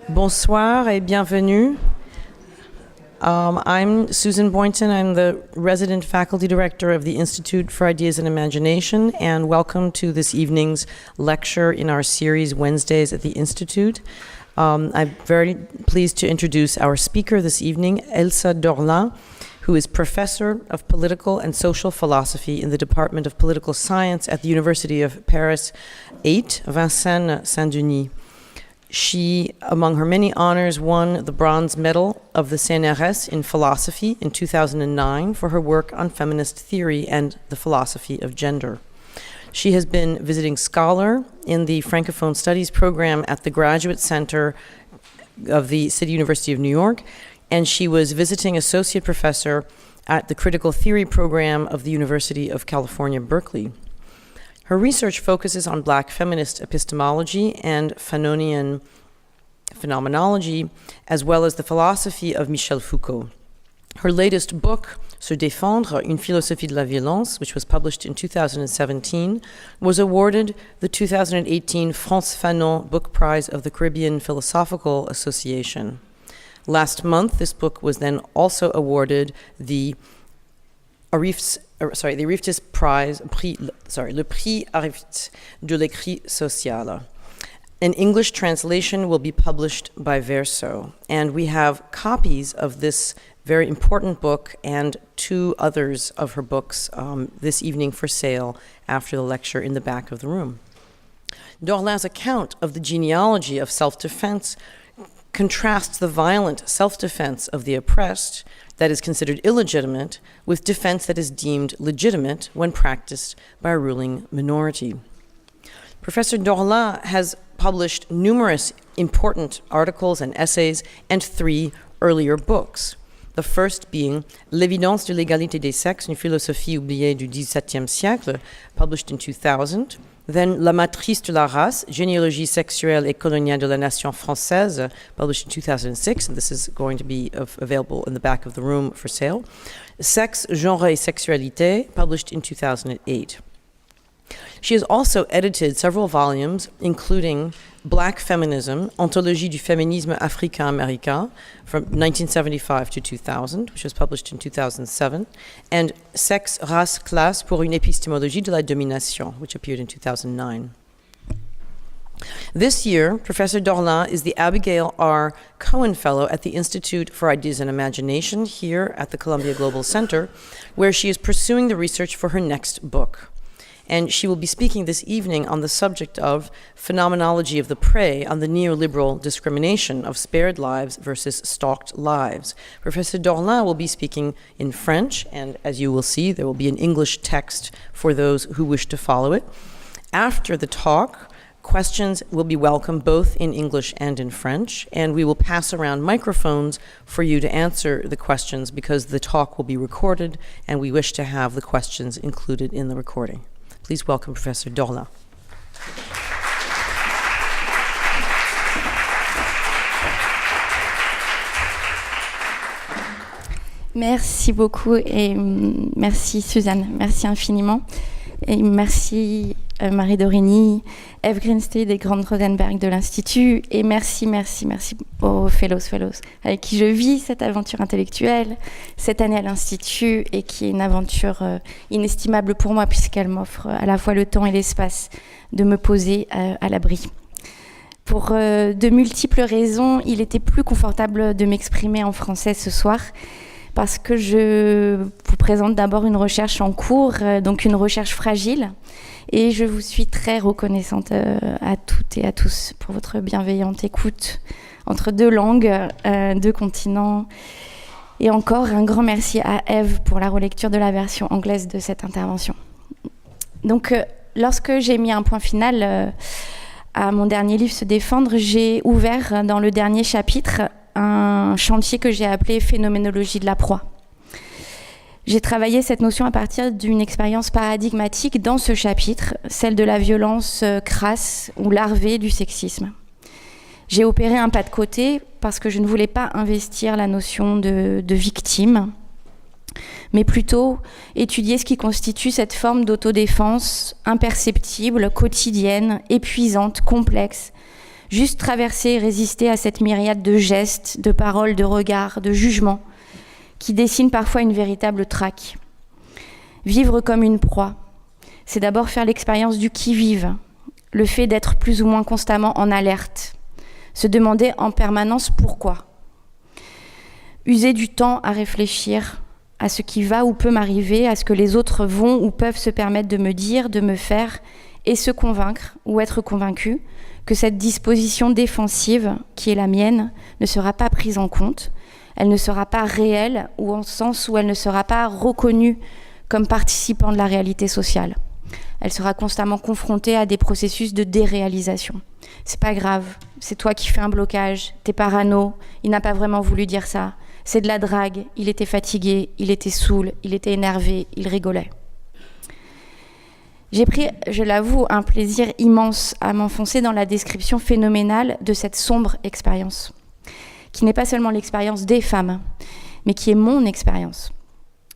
Bonsoir et bienvenue. I'm Susan Boynton. I'm the resident faculty director of the Institute for Ideas and Imagination, and welcome to this evening's lecture in our series Wednesdays at the Institute. I'm very pleased to introduce our speaker this evening, Elsa Dorlin, who is professor of political and social philosophy in the Department of Political Science at the University of Paris 8, Vincennes Saint-Denis. She, among her many honors, won the Bronze Medal of the CNRS in philosophy in 2009 for her work on feminist theory and the philosophy of gender. She has been visiting scholar in the Francophone Studies program at the Graduate Center of the City University of New York, and she was visiting associate professor at the Critical Theory program of the University of California, Berkeley. Her research focuses on Black feminist epistemology and Fanonian phenomenology, as well as the philosophy of Michel Foucault. Her latest book, Se défendre, une philosophie de la violence, which was published in 2017, was awarded the 2018 Frantz Fanon Book Prize of the Caribbean Philosophical Association. Last month, this book was then also awarded the Ariftis Prize, le Prix Ariftis de l'écrit social. An English translation will be published by Verso, and we have copies of this very important book and two others of her books this evening for sale after the lecture in the back of the room. Dorlin's account of the genealogy of self-defense contrasts the violent self-defense of the oppressed that is considered illegitimate with defense that is deemed legitimate when practiced by a ruling minority. Professor Dorlin has published numerous important articles and essays and three earlier books. The first being L'évidence de l'égalité des sexes, une philosophie oubliée du XVIIe siècle, published in 2000. Then La matrice de la race, généalogie sexuelle et coloniale de la nation française, published in 2006, and this is going to be available in the back of the room for sale. Sexe, genre et sexualité, published in 2008. She has also edited several volumes, including Black Feminism, Anthologie du féminisme africain-américain, from 1975 to 2000, which was published in 2007, and Sexe, race, classe pour une épistémologie de la domination, which appeared in 2009. This year, Professor Dorlin is the Abigail R. Cohen Fellow at the Institute for Ideas and Imagination here at the Columbia Global Center, where she is pursuing the research for her next book. And she will be speaking this evening on the subject of phenomenology of the prey on the neoliberal discrimination of spared lives versus stalked lives. Professor Dorlin will be speaking in French, and as you will see, there will be an English text for those who wish to follow it. After the talk, questions will be welcome both in English and in French, and we will pass around microphones for you to answer the questions because the talk will be recorded, and we wish to have the questions included in the recording. Please welcome Professor Dorlin. Merci beaucoup et merci Suzanne, merci infiniment. Et merci Marie Dorini, Eve Greenstein et Grant Rosenberg de l'Institut. Et merci aux fellows avec qui je vis cette aventure intellectuelle, cette année à l'Institut, et qui est une aventure inestimable pour moi puisqu'elle m'offre à la fois le temps et l'espace de me poser à l'abri. Pour de multiples raisons, il était plus confortable de m'exprimer en français ce soir, parce que je vous présente d'abord une recherche en cours, donc une recherche fragile, et je vous suis très reconnaissante à toutes et à tous pour votre bienveillante écoute entre deux langues, deux continents, et encore un grand merci à Eve pour la relecture de la version anglaise de cette intervention. Donc, lorsque j'ai mis un point final à mon dernier livre Se défendre, j'ai ouvert dans le dernier chapitre un chantier que j'ai appelé phénoménologie de la proie. J'ai travaillé cette notion à partir d'une expérience paradigmatique dans ce chapitre, celle de la violence crasse ou larvée du sexisme. J'ai opéré un pas de côté parce que je ne voulais pas investir la notion de victime, mais plutôt étudier ce qui constitue cette forme d'autodéfense imperceptible, quotidienne, épuisante, complexe, Juste traverser et résister à cette myriade de gestes, de paroles, de regards, de jugements qui dessinent parfois une véritable traque. Vivre comme une proie, c'est d'abord faire l'expérience du qui-vive, le fait d'être plus ou moins constamment en alerte, se demander en permanence pourquoi. User du temps à réfléchir à ce qui va ou peut m'arriver, à ce que les autres vont ou peuvent se permettre de me dire, de me faire, et se convaincre ou être convaincu que cette disposition défensive, qui est la mienne, ne sera pas prise en compte, elle ne sera pas réelle, ou en sens où elle ne sera pas reconnue comme participant de la réalité sociale. Elle sera constamment confrontée à des processus de déréalisation. C'est pas grave, c'est toi qui fais un blocage, t'es parano, il n'a pas vraiment voulu dire ça. C'est de la drague, il était fatigué, il était saoul, il était énervé, il rigolait. J'ai pris, je l'avoue, un plaisir immense à m'enfoncer dans la description phénoménale de cette sombre expérience, qui n'est pas seulement l'expérience des femmes, mais qui est mon expérience.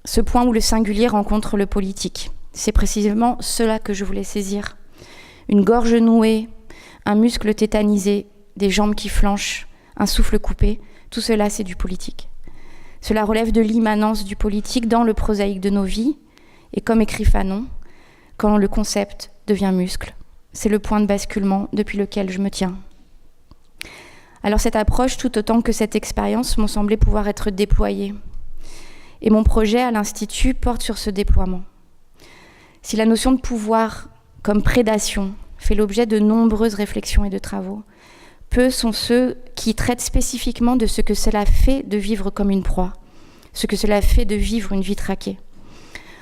Ce point où le singulier rencontre le politique. C'est précisément cela que je voulais saisir. Une gorge nouée, un muscle tétanisé, des jambes qui flanchent, un souffle coupé, tout cela c'est du politique. Cela relève de l'immanence du politique dans le prosaïque de nos vies, et comme écrit Fanon, quand le concept devient muscle, c'est le point de basculement depuis lequel je me tiens. Alors cette approche, tout autant que cette expérience, m'ont semblé pouvoir être déployée. Et mon projet à l'Institut porte sur ce déploiement. Si la notion de pouvoir comme prédation fait l'objet de nombreuses réflexions et de travaux, peu sont ceux qui traitent spécifiquement de ce que cela fait de vivre comme une proie, ce que cela fait de vivre une vie traquée.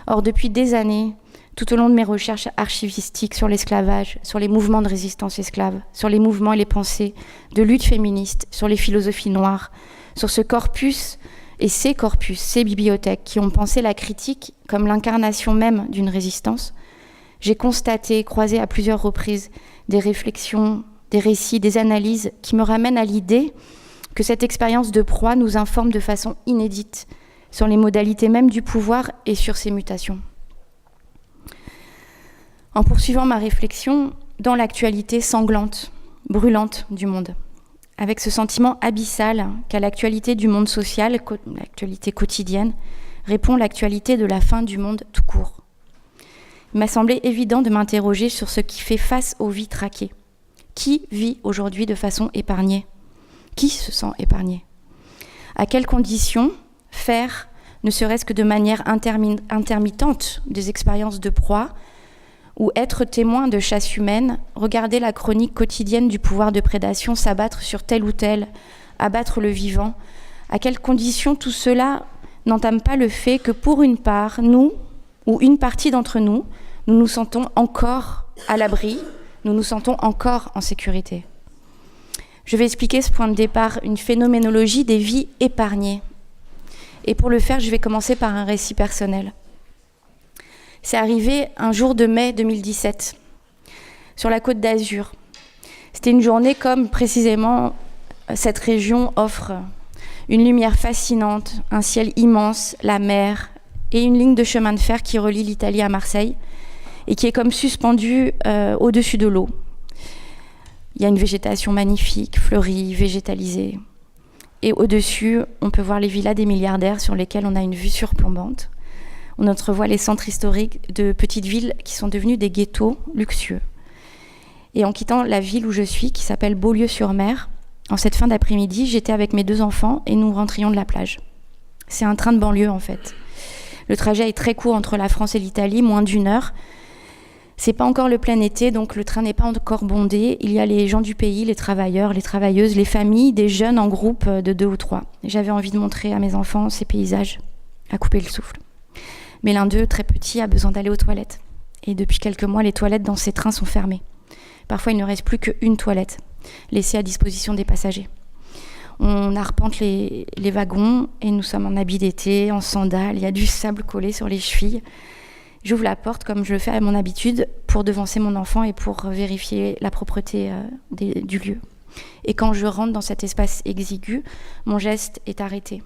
Or, depuis des années, tout au long de mes recherches archivistiques sur l'esclavage, sur les mouvements de résistance esclave, sur les mouvements et les pensées de lutte féministe, sur les philosophies noires, sur ce corpus et ces corpus, ces bibliothèques qui ont pensé la critique comme l'incarnation même d'une résistance, j'ai constaté, croisé à plusieurs reprises des réflexions, des récits, des analyses qui me ramènent à l'idée que cette expérience de proie nous informe de façon inédite sur les modalités même du pouvoir et sur ses mutations. En poursuivant ma réflexion dans l'actualité sanglante, brûlante du monde, avec ce sentiment abyssal qu'à l'actualité du monde social, l'actualité quotidienne, répond l'actualité de la fin du monde tout court. Il m'a semblé évident de m'interroger sur ce qui fait face aux vies traquées. Qui vit aujourd'hui de façon épargnée ? Qui se sent épargné ? À quelles conditions faire, ne serait-ce que de manière intermittente, des expériences de proie, ou être témoin de chasse humaine, regarder la chronique quotidienne du pouvoir de prédation s'abattre sur tel ou tel, abattre le vivant, à quelles conditions tout cela n'entame pas le fait que pour une part, nous, ou une partie d'entre nous, nous nous sentons encore à l'abri, nous nous sentons encore en sécurité. Je vais expliquer ce point de départ, une phénoménologie des vies épargnées. Et pour le faire, je vais commencer par un récit personnel. C'est arrivé un jour de mai 2017, sur la Côte d'Azur. C'était une journée comme précisément cette région offre une lumière fascinante, un ciel immense, la mer et une ligne de chemin de fer qui relie l'Italie à Marseille et qui est comme suspendue au-dessus de l'eau. Il y a une végétation magnifique, fleurie, végétalisée. Et au-dessus, on peut voir les villas des milliardaires sur lesquelles on a une vue surplombante. On entrevoit les centres historiques de petites villes qui sont devenues des ghettos luxueux. Et en quittant la ville où je suis, qui s'appelle Beaulieu-sur-Mer, en cette fin d'après-midi, j'étais avec mes 2 enfants et nous rentrions de la plage. C'est un train de banlieue en fait. Le trajet est très court entre la France et l'Italie, moins d'1 heure. C'est pas encore le plein été, donc le train n'est pas encore bondé. Il y a les gens du pays, les travailleurs, les travailleuses, les familles, des jeunes en groupe de 2 ou 3. J'avais envie de montrer à mes enfants ces paysages, à couper le souffle. Mais l'un d'eux, très petit, a besoin d'aller aux toilettes. Et depuis quelques mois, les toilettes dans ces trains sont fermées. Parfois, il ne reste plus qu'une toilette, laissée à disposition des passagers. On arpente les wagons et nous sommes en habit d'été, en sandales. Il y a du sable collé sur les chevilles. J'ouvre la porte comme je le fais à mon habitude pour devancer mon enfant et pour vérifier la propreté du lieu. Et quand je rentre dans cet espace exigu, mon geste est arrêté.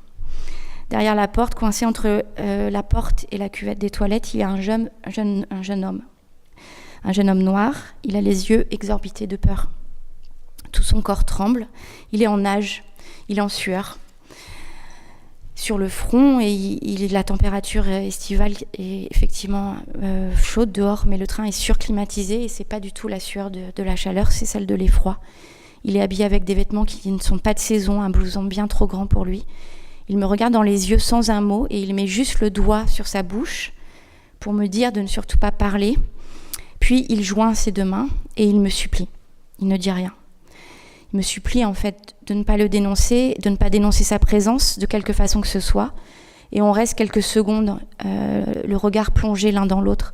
Derrière la porte, coincé entre la porte et la cuvette des toilettes, il y a un jeune homme. Un jeune homme noir, il a les yeux exorbités de peur. Tout son corps tremble. Il est en nage, il est en sueur. Sur le front, et la température estivale est effectivement chaude dehors, mais le train est surclimatisé et c'est pas du tout la sueur de la chaleur, c'est celle de l'effroi. Il est habillé avec des vêtements qui ne sont pas de saison, un blouson bien trop grand pour lui. Il me regarde dans les yeux sans un mot et il met juste le doigt sur sa bouche pour me dire de ne surtout pas parler. Puis il joint ses deux mains et il me supplie. Il ne dit rien. Il me supplie en fait de ne pas le dénoncer, de ne pas dénoncer sa présence de quelque façon que ce soit. Et on reste quelques secondes, le regard plongé l'un dans l'autre.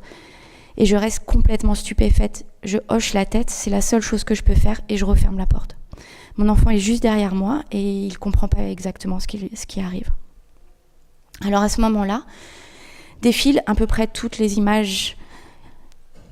Et je reste complètement stupéfaite. Je hoche la tête, c'est la seule chose que je peux faire et je referme la porte. Mon enfant est juste derrière moi et il ne comprend pas exactement ce qui arrive. Alors à ce moment-là, défilent à peu près toutes les images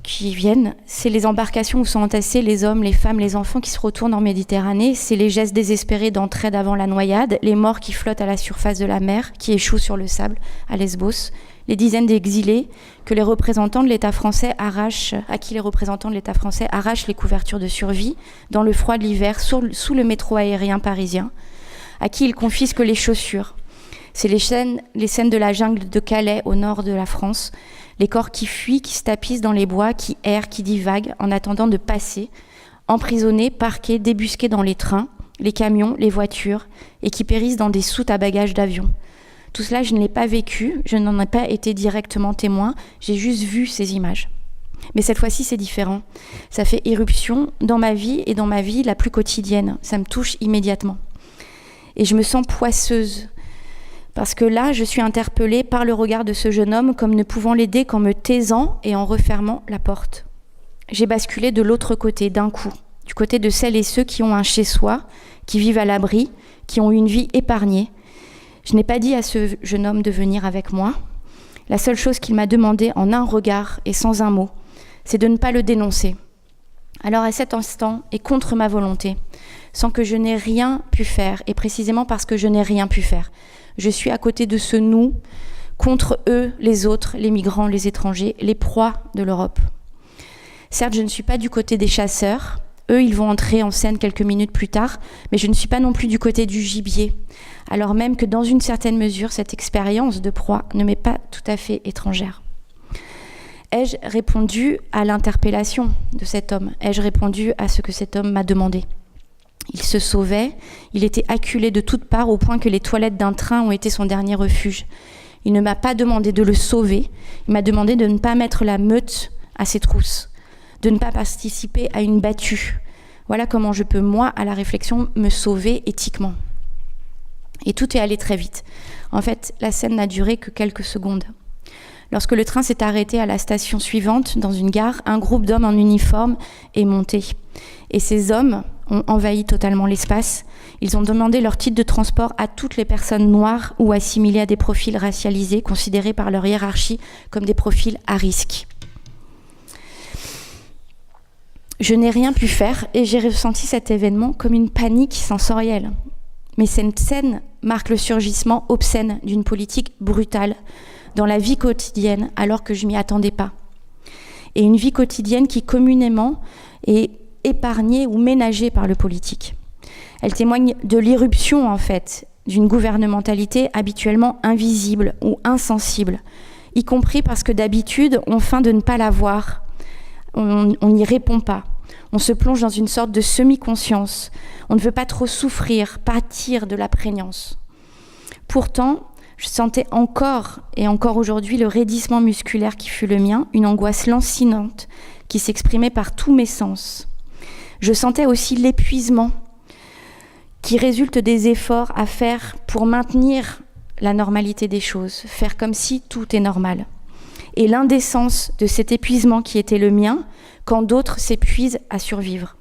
qui viennent. C'est les embarcations où sont entassés les hommes, les femmes, les enfants qui se retournent en Méditerranée. C'est les gestes désespérés d'entraide avant la noyade, les morts qui flottent à la surface de la mer, qui échouent sur le sable à Lesbos, les dizaines d'exilés que les représentants de l'État français à qui les représentants de l'État français arrachent les couvertures de survie dans le froid de l'hiver sous le métro aérien parisien, à qui ils confisquent les chaussures. C'est les scènes de la jungle de Calais au nord de la France, les corps qui fuient, qui se tapissent dans les bois, qui errent, qui divaguent en attendant de passer, emprisonnés, parqués, débusqués dans les trains, les camions, les voitures, et qui périssent dans des soutes à bagages d'avion. Tout cela, je ne l'ai pas vécu, je n'en ai pas été directement témoin, j'ai juste vu ces images. Mais cette fois-ci, c'est différent. Ça fait éruption dans ma vie et dans ma vie la plus quotidienne. Ça me touche immédiatement. Et je me sens poisseuse. Parce que là, je suis interpellée par le regard de ce jeune homme comme ne pouvant l'aider qu'en me taisant et en refermant la porte. J'ai basculé de l'autre côté d'un coup, du côté de celles et ceux qui ont un chez-soi, qui vivent à l'abri, qui ont une vie épargnée. Je n'ai pas dit à ce jeune homme de venir avec moi. La seule chose qu'il m'a demandé en un regard et sans un mot, c'est de ne pas le dénoncer. Alors à cet instant, et contre ma volonté, sans que je n'ai rien pu faire, et précisément parce que je n'ai rien pu faire, je suis à côté de ce nous, contre eux, les autres, les migrants, les étrangers, les proies de l'Europe. Certes, je ne suis pas du côté des chasseurs. Eux, ils vont entrer en scène quelques minutes plus tard, mais je ne suis pas non plus du côté du gibier. Alors même que dans une certaine mesure, cette expérience de proie ne m'est pas tout à fait étrangère. Ai-je répondu à l'interpellation de cet homme? Ai-je répondu à ce que cet homme m'a demandé? Il se sauvait, il était acculé de toutes parts au point que les toilettes d'un train ont été son dernier refuge. Il ne m'a pas demandé de le sauver, il m'a demandé de ne pas mettre la meute à ses trousses, de ne pas participer à une battue. Voilà comment je peux, moi, à la réflexion, me sauver éthiquement. Et tout est allé très vite. En fait, la scène n'a duré que quelques secondes. Lorsque le train s'est arrêté à la station suivante, dans une gare, un groupe d'hommes en uniforme est monté. Et ces hommes ont envahi totalement l'espace. Ils ont demandé leur titre de transport à toutes les personnes noires ou assimilées à des profils racialisés, considérés par leur hiérarchie comme des profils à risque. Je n'ai rien pu faire et j'ai ressenti cet événement comme une panique sensorielle. Mais cette scène marque le surgissement obscène d'une politique brutale dans la vie quotidienne alors que je m'y attendais pas. Et une vie quotidienne qui communément est épargnée ou ménagée par le politique. Elle témoigne de l'irruption en fait d'une gouvernementalité habituellement invisible ou insensible, y compris parce que d'habitude on feint de ne pas la voir. On n'y répond pas. On se plonge dans une sorte de semi-conscience. On ne veut pas trop souffrir, pâtir de la prégnance. Pourtant, je sentais encore, et encore aujourd'hui, le raidissement musculaire qui fut le mien, une angoisse lancinante qui s'exprimait par tous mes sens. Je sentais aussi l'épuisement qui résulte des efforts à faire pour maintenir la normalité des choses, faire comme si tout est normal. Et l'indécence de cet épuisement qui était le mien, quand d'autres s'épuisent à survivre.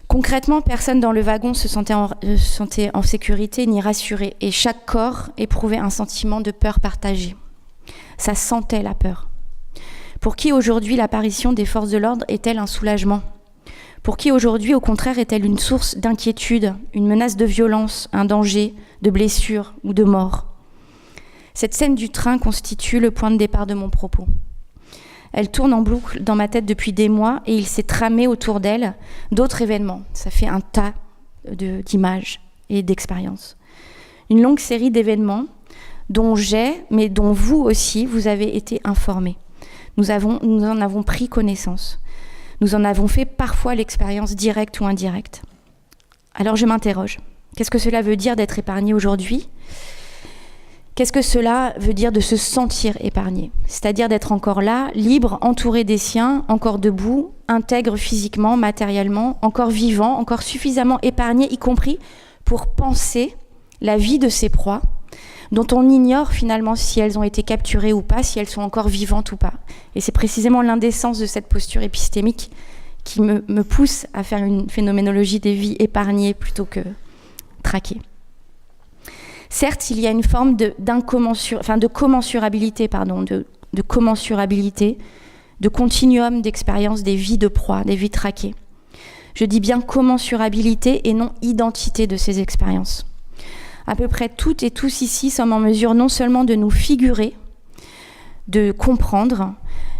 Concrètement, personne dans le wagon se sentait en sécurité ni rassuré, et chaque corps éprouvait un sentiment de peur partagée. Ça sentait la peur. Pour qui aujourd'hui l'apparition des forces de l'ordre est-elle un soulagement? Pour qui aujourd'hui, au contraire, est-elle une source d'inquiétude, une menace de violence, un danger, de blessure ou de mort? Cette scène du train constitue le point de départ de mon propos. Elle tourne en boucle dans ma tête depuis des mois et il s'est tramé autour d'elle d'autres événements. Ça fait un tas d'images et d'expériences. Une longue série d'événements dont mais dont vous aussi, vous avez été informés. Nous en avons pris connaissance. Nous en avons fait parfois l'expérience directe ou indirecte. Alors je m'interroge. Qu'est-ce que cela veut dire d'être épargné aujourd'hui ? Qu'est-ce que cela veut dire de se sentir épargné ? C'est-à-dire d'être encore là, libre, entouré des siens, encore debout, intègre physiquement, matériellement, encore vivant, encore suffisamment épargné, y compris pour penser la vie de ses proies, dont on ignore finalement si elles ont été capturées ou pas, si elles sont encore vivantes ou pas. Et c'est précisément l'indécence de cette posture épistémique qui me pousse à faire une phénoménologie des vies épargnées plutôt que traquées. Certes, il y a une forme de commensurabilité, de continuum d'expérience des vies de proie, des vies traquées. Je dis bien commensurabilité et non identité de ces expériences. À peu près toutes et tous ici sommes en mesure non seulement de nous figurer, de comprendre,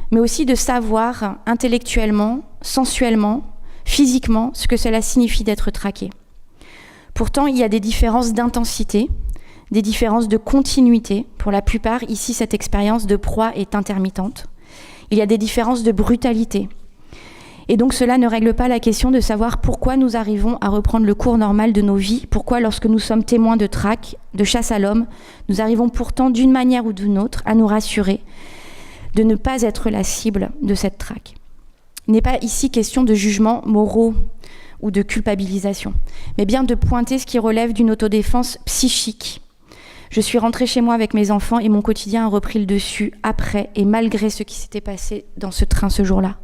mais aussi de savoir intellectuellement, sensuellement, physiquement ce que cela signifie d'être traqué. Pourtant, il y a des différences d'intensité, des différences de continuité. Pour la plupart, ici, cette expérience de proie est intermittente. Il y a des différences de brutalité. Et donc, cela ne règle pas la question de savoir pourquoi nous arrivons à reprendre le cours normal de nos vies, pourquoi, lorsque nous sommes témoins de traque, de chasse à l'homme, nous arrivons pourtant, d'une manière ou d'une autre, à nous rassurer de ne pas être la cible de cette traque. Il n'est pas ici question de jugements moraux ou de culpabilisation, mais bien de pointer ce qui relève d'une autodéfense psychique. Je suis rentrée chez moi avec mes enfants et mon quotidien a repris le dessus après et malgré ce qui s'était passé dans ce train ce jour-là.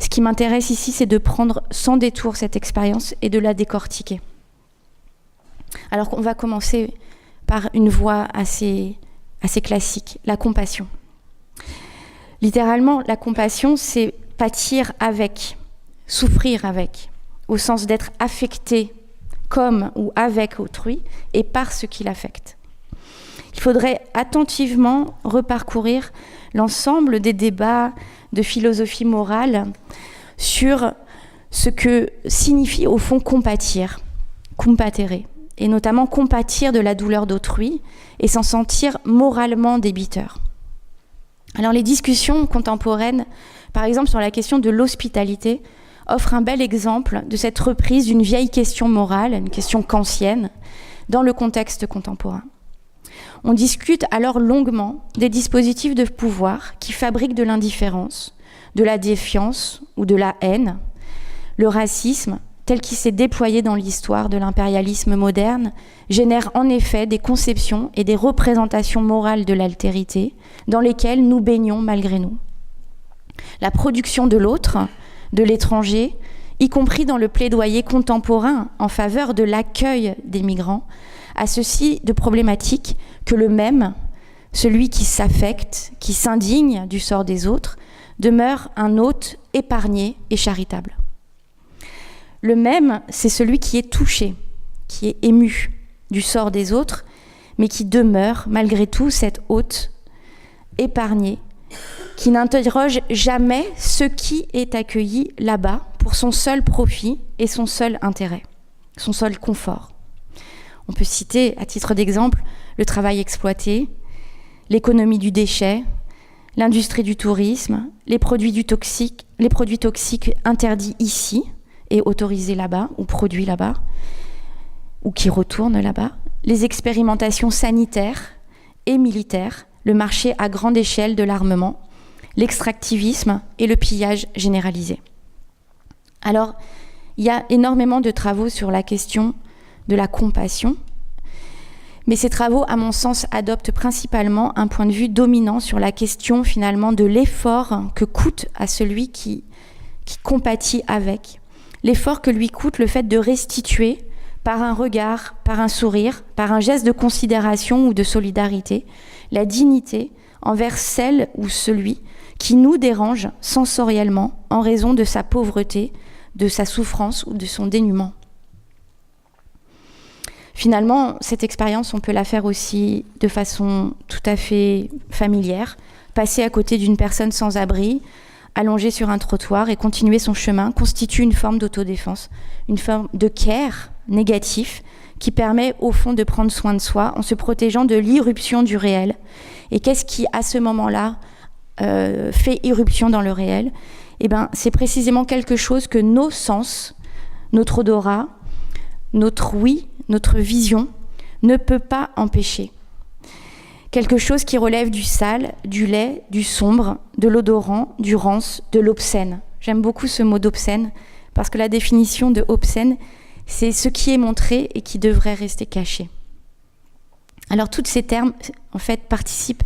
Ce qui m'intéresse ici, c'est de prendre sans détour cette expérience et de la décortiquer. Alors qu'on va commencer par une voie assez classique, la compassion. Littéralement, la compassion, c'est pâtir avec, souffrir avec, au sens d'être affecté comme ou avec autrui et par ce qui l'affecte. Il faudrait attentivement reparcourir l'ensemble des débats de philosophie morale sur ce que signifie au fond compatir, compatere, et notamment compatir de la douleur d'autrui et s'en sentir moralement débiteur. Alors les discussions contemporaines, par exemple sur la question de l'hospitalité, offrent un bel exemple de cette reprise d'une vieille question morale, une question kantienne, dans le contexte contemporain. On discute alors longuement des dispositifs de pouvoir qui fabriquent de l'indifférence, de la défiance ou de la haine. Le racisme, tel qu'il s'est déployé dans l'histoire de l'impérialisme moderne, génère en effet des conceptions et des représentations morales de l'altérité dans lesquelles nous baignons malgré nous. La production de l'autre, de l'étranger, y compris dans le plaidoyer contemporain en faveur de l'accueil des migrants, a ceci de problématique que le même, celui qui s'affecte, qui s'indigne du sort des autres, demeure un hôte épargné et charitable. Le même, c'est celui qui est touché, qui est ému du sort des autres, mais qui demeure malgré tout cet hôte épargné, qui n'interroge jamais ce qui est accueilli là-bas pour son seul profit et son seul intérêt, son seul confort. On peut citer, à titre d'exemple, le travail exploité, l'économie du déchet, l'industrie du tourisme, les produits toxiques interdits ici et autorisés là-bas ou produits là-bas, ou qui retournent là-bas, les expérimentations sanitaires et militaires, le marché à grande échelle de l'armement, l'extractivisme et le pillage généralisé. Alors, il y a énormément de travaux sur la question de la compassion, mais ces travaux, à mon sens, adoptent principalement un point de vue dominant sur la question, finalement, de l'effort que coûte à celui qui compatit avec, l'effort que lui coûte le fait de restituer par un regard, par un sourire, par un geste de considération ou de solidarité, la dignité envers celle ou celui qui nous dérange sensoriellement en raison de sa pauvreté, de sa souffrance ou de son dénuement. Finalement, cette expérience, on peut la faire aussi de façon tout à fait familière. Passer à côté d'une personne sans abri, allongée sur un trottoir et continuer son chemin constitue une forme d'autodéfense, une forme de care négatif qui permet au fond de prendre soin de soi en se protégeant de l'irruption du réel. Et qu'est-ce qui, à ce moment-là, fait irruption dans le réel ? Eh bien, c'est précisément quelque chose que nos sens, notre odorat, notre ouïe, notre vision ne peut pas empêcher. Quelque chose qui relève du sale, du laid, du sombre, de l'odorant, du rance, de l'obscène. J'aime beaucoup ce mot d'obscène parce que la définition de obscène, c'est ce qui est montré et qui devrait rester caché. Alors tous ces termes, en fait, participent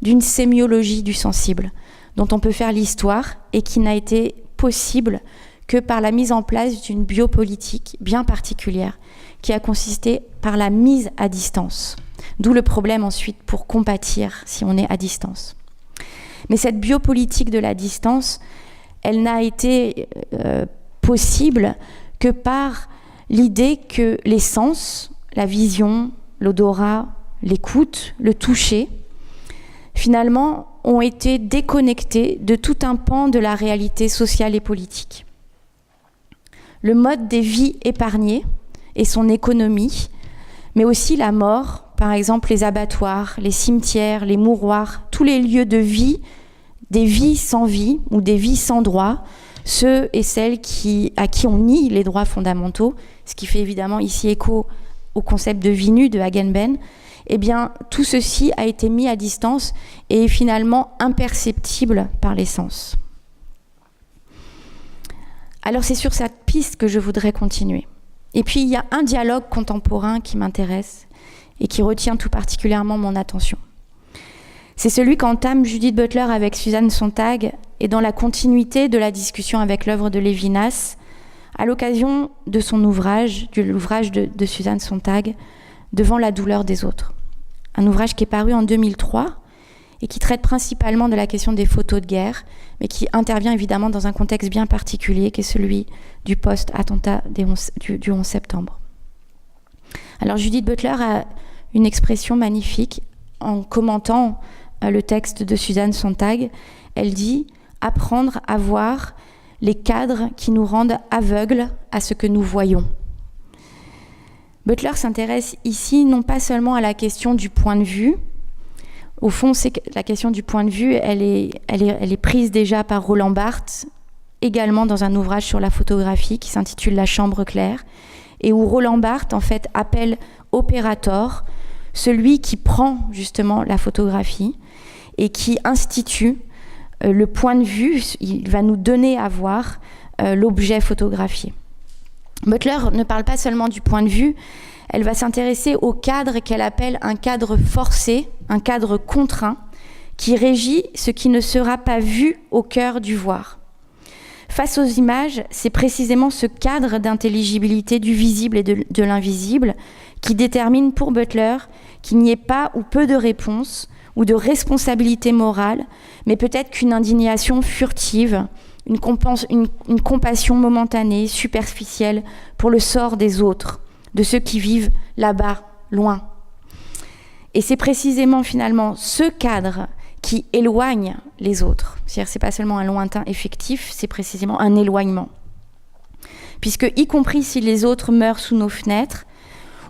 d'une sémiologie du sensible, dont on peut faire l'histoire et qui n'a été possible que par la mise en place d'une biopolitique bien particulière, qui a consisté par la mise à distance. D'où le problème ensuite pour compatir si on est à distance. Mais cette biopolitique de la distance, elle n'a été possible que par l'idée que les sens, la vision, l'odorat, l'écoute, le toucher, finalement, ont été déconnectés de tout un pan de la réalité sociale et politique. Le mode des vies épargnées et son économie, mais aussi la mort, par exemple les abattoirs, les cimetières, les mouroirs, tous les lieux de vie, des vies sans vie ou des vies sans droit, ceux et celles à qui on nie les droits fondamentaux, ce qui fait évidemment ici écho au concept de vie nue de Agamben, eh bien tout ceci a été mis à distance et est finalement imperceptible par les sens. Alors c'est sur cette piste que je voudrais continuer. Et puis il y a un dialogue contemporain qui m'intéresse et qui retient tout particulièrement mon attention. C'est celui qu'entame Judith Butler avec Susan Sontag et dans la continuité de la discussion avec l'œuvre de Lévinas, à l'occasion de son ouvrage, de l'ouvrage de Susan Sontag, Devant la douleur des autres. Un ouvrage qui est paru en 2003 et qui traite principalement de la question des photos de guerre, mais qui intervient évidemment dans un contexte bien particulier qui est celui du post-attentat du 11 septembre. Alors Judith Butler a une expression magnifique en commentant le texte de Susan Sontag. Elle dit « Apprendre à voir les cadres qui nous rendent aveugles à ce que nous voyons ». Butler s'intéresse ici non pas seulement à la question du point de vue. Au fond, c'est que la question du point de vue, elle est prise déjà par Roland Barthes, également dans un ouvrage sur la photographie qui s'intitule La chambre claire, et où Roland Barthes, en fait, appelle opérateur celui qui prend justement la photographie et qui institue le point de vue. Il va nous donner à voir l'objet photographié. Butler ne parle pas seulement du point de vue, elle va s'intéresser au cadre qu'elle appelle un cadre forcé, un cadre contraint, qui régit ce qui ne sera pas vu au cœur du voir. Face aux images, c'est précisément ce cadre d'intelligibilité du visible et de l'invisible qui détermine pour Butler qu'il n'y ait pas ou peu de réponse ou de responsabilité morale, mais peut-être qu'une indignation furtive, une compassion momentanée, superficielle pour le sort des autres, de ceux qui vivent là-bas, loin. Et c'est précisément finalement ce cadre qui éloigne les autres. C'est-à-dire c'est pas seulement un lointain effectif, c'est précisément un éloignement. Puisque, y compris si les autres meurent sous nos fenêtres,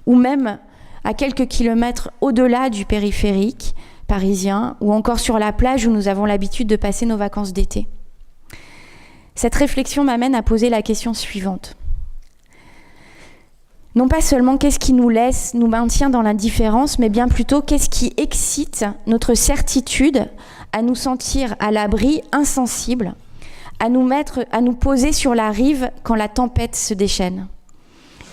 ou même à quelques kilomètres au-delà du périphérique parisien, ou encore sur la plage où nous avons l'habitude de passer nos vacances d'été. Cette réflexion m'amène à poser la question suivante. Non pas seulement qu'est-ce qui nous maintient dans l'indifférence, mais bien plutôt qu'est-ce qui excite notre certitude à nous sentir à l'abri, insensibles, à nous poser sur la rive quand la tempête se déchaîne.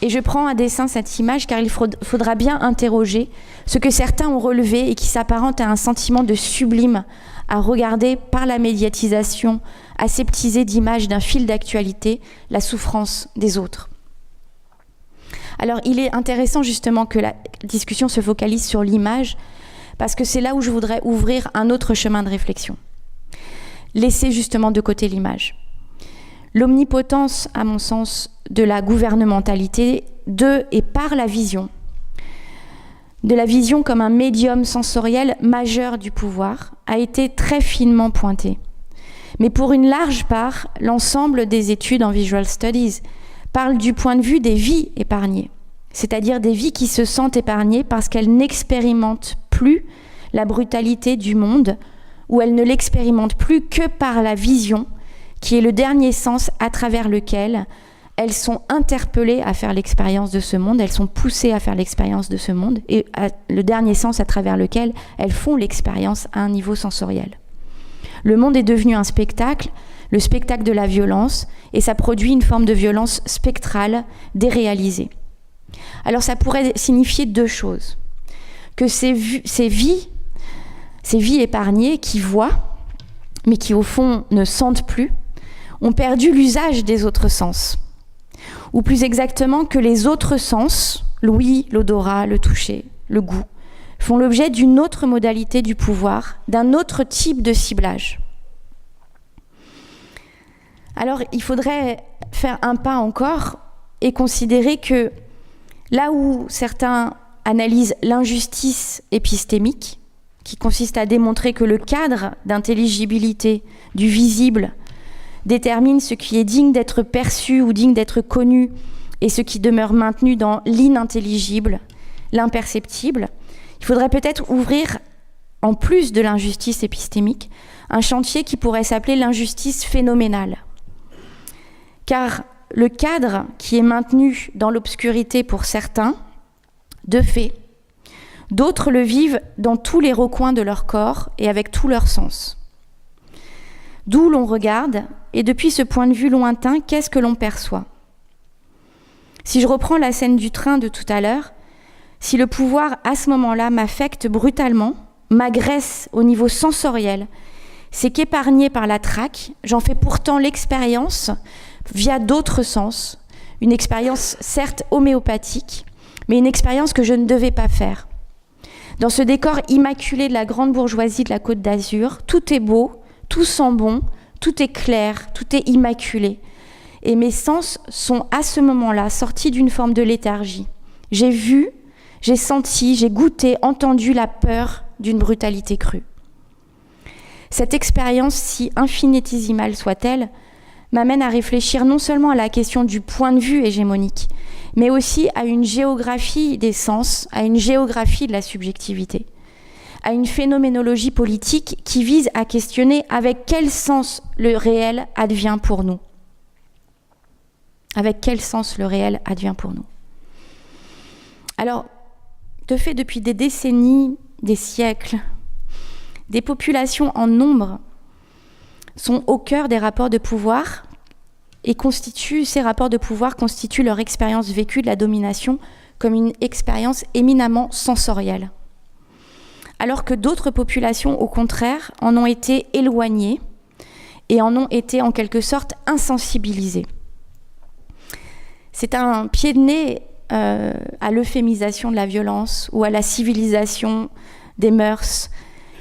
Et je prends à dessein cette image car il faudra bien interroger ce que certains ont relevé et qui s'apparente à un sentiment de sublime à regarder par la médiatisation aseptisée d'images d'un fil d'actualité la souffrance des autres. Alors il est intéressant justement que la discussion se focalise sur l'image parce que c'est là où je voudrais ouvrir un autre chemin de réflexion. Laisser justement de côté l'image. L'omnipotence, à mon sens, de la gouvernementalité de et par la vision de la vision comme un médium sensoriel majeur du pouvoir a été très finement pointée. Mais pour une large part, l'ensemble des études en Visual Studies parlent du point de vue des vies épargnées, c'est-à-dire des vies qui se sentent épargnées parce qu'elles n'expérimentent plus la brutalité du monde, ou elles ne l'expérimentent plus que par la vision, qui est le dernier sens à travers lequel elles sont interpellées à faire l'expérience de ce monde, elles sont poussées à faire l'expérience de ce monde, et le dernier sens à travers lequel elles font l'expérience à un niveau sensoriel. Le monde est devenu un spectacle, le spectacle de la violence, et ça produit une forme de violence spectrale, déréalisée. Alors ça pourrait signifier deux choses. Que ces vies épargnées qui voient, mais qui au fond ne sentent plus, ont perdu l'usage des autres sens. Ou plus exactement que les autres sens, l'ouïe, l'odorat, le toucher, le goût, font l'objet d'une autre modalité du pouvoir, d'un autre type de ciblage. Alors, il faudrait faire un pas encore et considérer que là où certains analysent l'injustice épistémique, qui consiste à démontrer que le cadre d'intelligibilité du visible détermine ce qui est digne d'être perçu ou digne d'être connu et ce qui demeure maintenu dans l'inintelligible, l'imperceptible, il faudrait peut-être ouvrir, en plus de l'injustice épistémique, un chantier qui pourrait s'appeler l'injustice phénoménale. Car le cadre qui est maintenu dans l'obscurité pour certains, de fait, d'autres le vivent dans tous les recoins de leur corps et avec tous leurs sens. D'où l'on regarde, et depuis ce point de vue lointain, qu'est-ce que l'on perçoit ? Si je reprends la scène du train de tout à l'heure, si le pouvoir à ce moment-là m'affecte brutalement, m'agresse au niveau sensoriel, c'est qu'épargné par la traque, j'en fais pourtant l'expérience via d'autres sens, une expérience certes homéopathique, mais une expérience que je ne devais pas faire. Dans ce décor immaculé de la grande bourgeoisie de la Côte d'Azur, tout est beau, tout sent bon, tout est clair, tout est immaculé. Et mes sens sont à ce moment-là sortis d'une forme de léthargie. J'ai vu, j'ai senti, j'ai goûté, entendu la peur d'une brutalité crue. Cette expérience, si infinitésimale soit-elle, m'amène à réfléchir non seulement à la question du point de vue hégémonique, mais aussi à une géographie des sens, à une géographie de la subjectivité, à une phénoménologie politique qui vise à questionner avec quel sens le réel advient pour nous. Avec quel sens le réel advient pour nous. Alors, de fait, depuis des décennies, des siècles, des populations en nombre sont au cœur des rapports de pouvoir et ces rapports de pouvoir constituent leur expérience vécue de la domination comme une expérience éminemment sensorielle. Alors que d'autres populations, au contraire, en ont été éloignées et en ont été en quelque sorte insensibilisées. C'est un pied de nez à l'euphémisation de la violence ou à la civilisation des mœurs,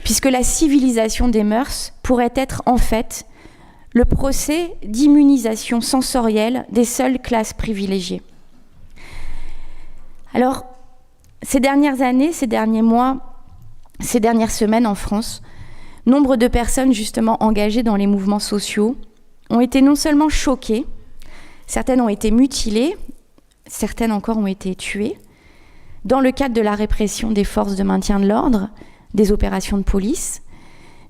puisque la civilisation des mœurs pourrait être en fait le procès d'immunisation sensorielle des seules classes privilégiées. Alors, ces dernières années, ces derniers mois, ces dernières semaines en France, nombre de personnes justement engagées dans les mouvements sociaux ont été non seulement choquées, certaines ont été mutilées, certaines encore ont été tuées, dans le cadre de la répression des forces de maintien de l'ordre, des opérations de police.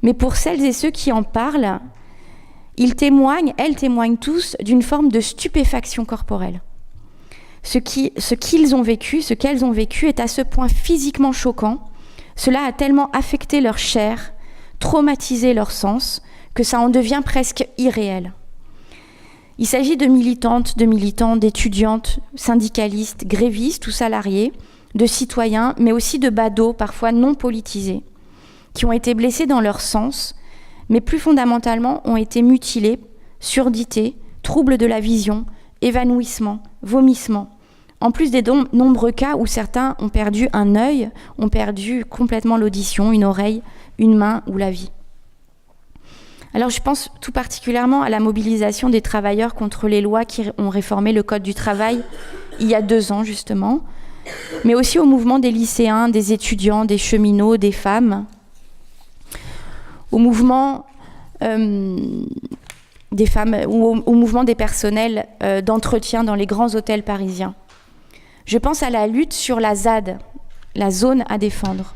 Mais pour celles et ceux qui en parlent, elles témoignent tous d'une forme de stupéfaction corporelle. Ce qu'elles ont vécu est à ce point physiquement choquant, cela a tellement affecté leur chair, traumatisé leur sens, que ça en devient presque irréel. Il s'agit de militantes, de militants, d'étudiantes, syndicalistes, grévistes ou salariés, de citoyens, mais aussi de badauds, parfois non politisés, qui ont été blessés dans leur sens, mais plus fondamentalement ont été mutilés, surdité, troubles de la vision, évanouissement, vomissement. En plus des nombreux cas où certains ont perdu un œil, ont perdu complètement l'audition, une oreille, une main ou la vie. Alors je pense tout particulièrement à la mobilisation des travailleurs contre les lois qui ont réformé le Code du travail il y a 2 ans justement, mais aussi au mouvement des lycéens, des étudiants, des cheminots, des femmes, au mouvement des femmes ou au mouvement des personnels d'entretien dans les grands hôtels parisiens. Je pense à la lutte sur la ZAD, la zone à défendre,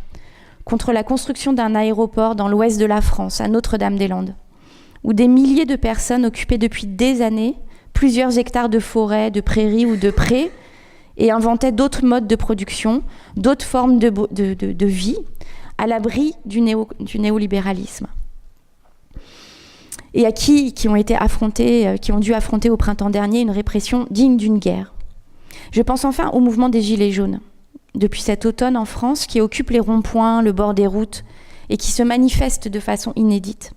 contre la construction d'un aéroport dans l'ouest de la France, à Notre-Dame-des-Landes, où des milliers de personnes occupaient depuis des années plusieurs hectares de forêt, de prairies ou de prés et inventaient d'autres modes de production, d'autres formes de vie, à l'abri du néolibéralisme. Et à qui ont dû affronter au printemps dernier une répression digne d'une guerre. Je pense enfin au mouvement des Gilets jaunes, depuis cet automne en France, qui occupe les ronds-points, le bord des routes, et qui se manifeste de façon inédite.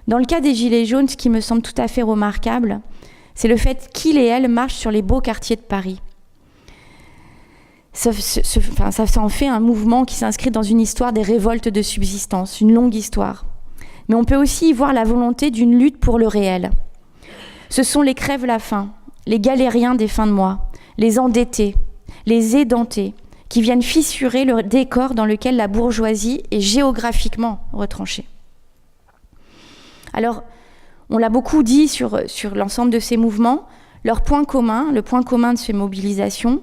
Dans le cas des Gilets jaunes, ce qui me semble tout à fait remarquable, c'est le fait qu'ils et elles marchent sur les beaux quartiers de Paris. Ça en fait un mouvement qui s'inscrit dans une histoire des révoltes de subsistance, une longue histoire. Mais on peut aussi y voir la volonté d'une lutte pour le réel. Ce sont les crèves-la-faim, les galériens des fins de mois, les endettés, les édentés, qui viennent fissurer le décor dans lequel la bourgeoisie est géographiquement retranchée. Alors, on l'a beaucoup dit sur l'ensemble de ces mouvements, le point commun de ces mobilisations,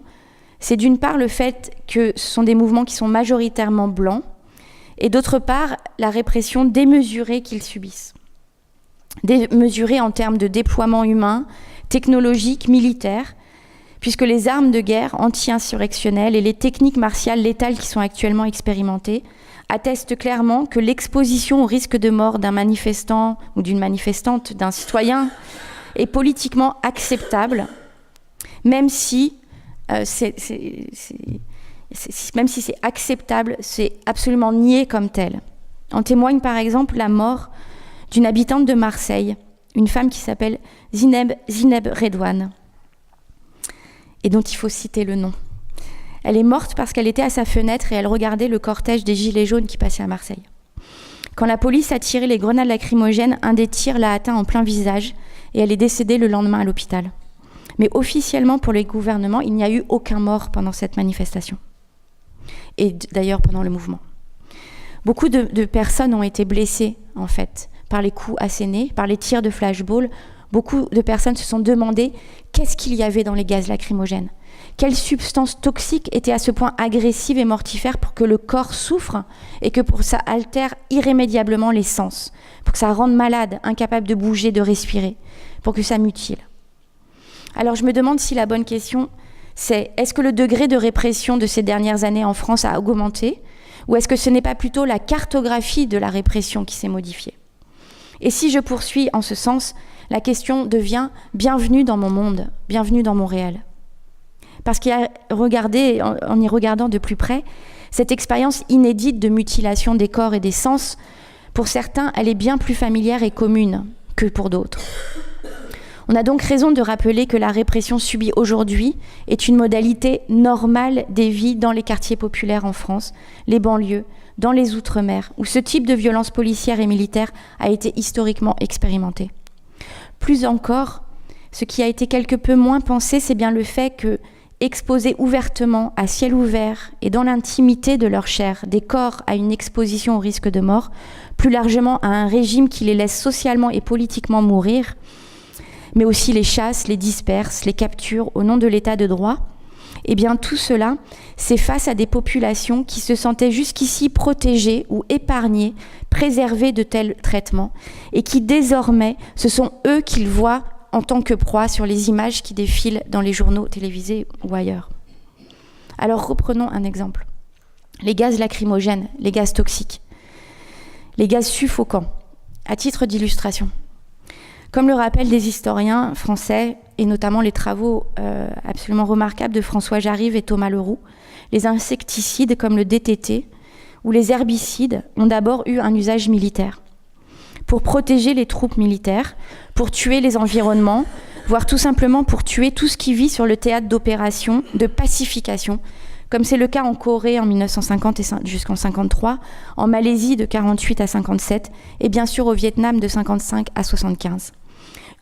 c'est d'une part le fait que ce sont des mouvements qui sont majoritairement blancs, et d'autre part, la répression démesurée qu'ils subissent. Démesurée en termes de déploiement humain, technologique, militaire, puisque les armes de guerre anti-insurrectionnelles et les techniques martiales létales qui sont actuellement expérimentées attestent clairement que l'exposition au risque de mort d'un manifestant ou d'une manifestante, d'un citoyen, est politiquement acceptable, même si c'est acceptable, c'est absolument nié comme tel. En témoigne par exemple la mort d'une habitante de Marseille, une femme qui s'appelle Zineb Redouane, et dont il faut citer le nom. Elle est morte parce qu'elle était à sa fenêtre et elle regardait le cortège des Gilets jaunes qui passait à Marseille. Quand la police a tiré les grenades lacrymogènes, un des tirs l'a atteint en plein visage et elle est décédée le lendemain à l'hôpital. Mais officiellement, pour les gouvernements, il n'y a eu aucun mort pendant cette manifestation. Et d'ailleurs pendant le mouvement. Beaucoup de personnes ont été blessées, en fait, par les coups assénés, par les tirs de flashball. Beaucoup de personnes se sont demandé qu'est-ce qu'il y avait dans les gaz lacrymogènes. Quelles substances toxiques étaient à ce point agressives et mortifères pour que le corps souffre et que pour ça altère irrémédiablement les sens, pour que ça rende malade, incapable de bouger, de respirer, pour que ça mutile. Alors je me demande si la bonne question, c'est est-ce que le degré de répression de ces dernières années en France a augmenté ou est-ce que ce n'est pas plutôt la cartographie de la répression qui s'est modifiée? Et si je poursuis en ce sens, la question devient « bienvenue dans mon monde, bienvenue dans mon réel ». Parce qu'en y regardant de plus près, cette expérience inédite de mutilation des corps et des sens, pour certains, elle est bien plus familière et commune que pour d'autres. On a donc raison de rappeler que la répression subie aujourd'hui est une modalité normale des vies dans les quartiers populaires en France, les banlieues, dans les Outre-mer, où ce type de violence policière et militaire a été historiquement expérimenté. Plus encore, ce qui a été quelque peu moins pensé, c'est bien le fait que, exposés ouvertement, à ciel ouvert et dans l'intimité de leur chair, des corps à une exposition au risque de mort, plus largement à un régime qui les laisse socialement et politiquement mourir, mais aussi les chasse, les disperse, les capture au nom de l'état de droit, eh bien tout cela, c'est face à des populations qui se sentaient jusqu'ici protégées ou épargnées, préservées de tels traitements, et qui désormais, ce sont eux qu'ils voient en tant que proie sur les images qui défilent dans les journaux télévisés ou ailleurs. Alors reprenons un exemple. Les gaz lacrymogènes, les gaz toxiques, les gaz suffocants, à titre d'illustration. Comme le rappellent des historiens français, et notamment les travaux absolument remarquables de François Jarrive et Thomas Leroux, les insecticides comme le DDT ou les herbicides ont d'abord eu un usage militaire. Pour protéger les troupes militaires, pour tuer les environnements, voire tout simplement pour tuer tout ce qui vit sur le théâtre d'opérations de pacification, comme c'est le cas en Corée en 1950 et jusqu'en 1953, en Malaisie de 1948 à 1957, et bien sûr au Vietnam de 1955 à 1975.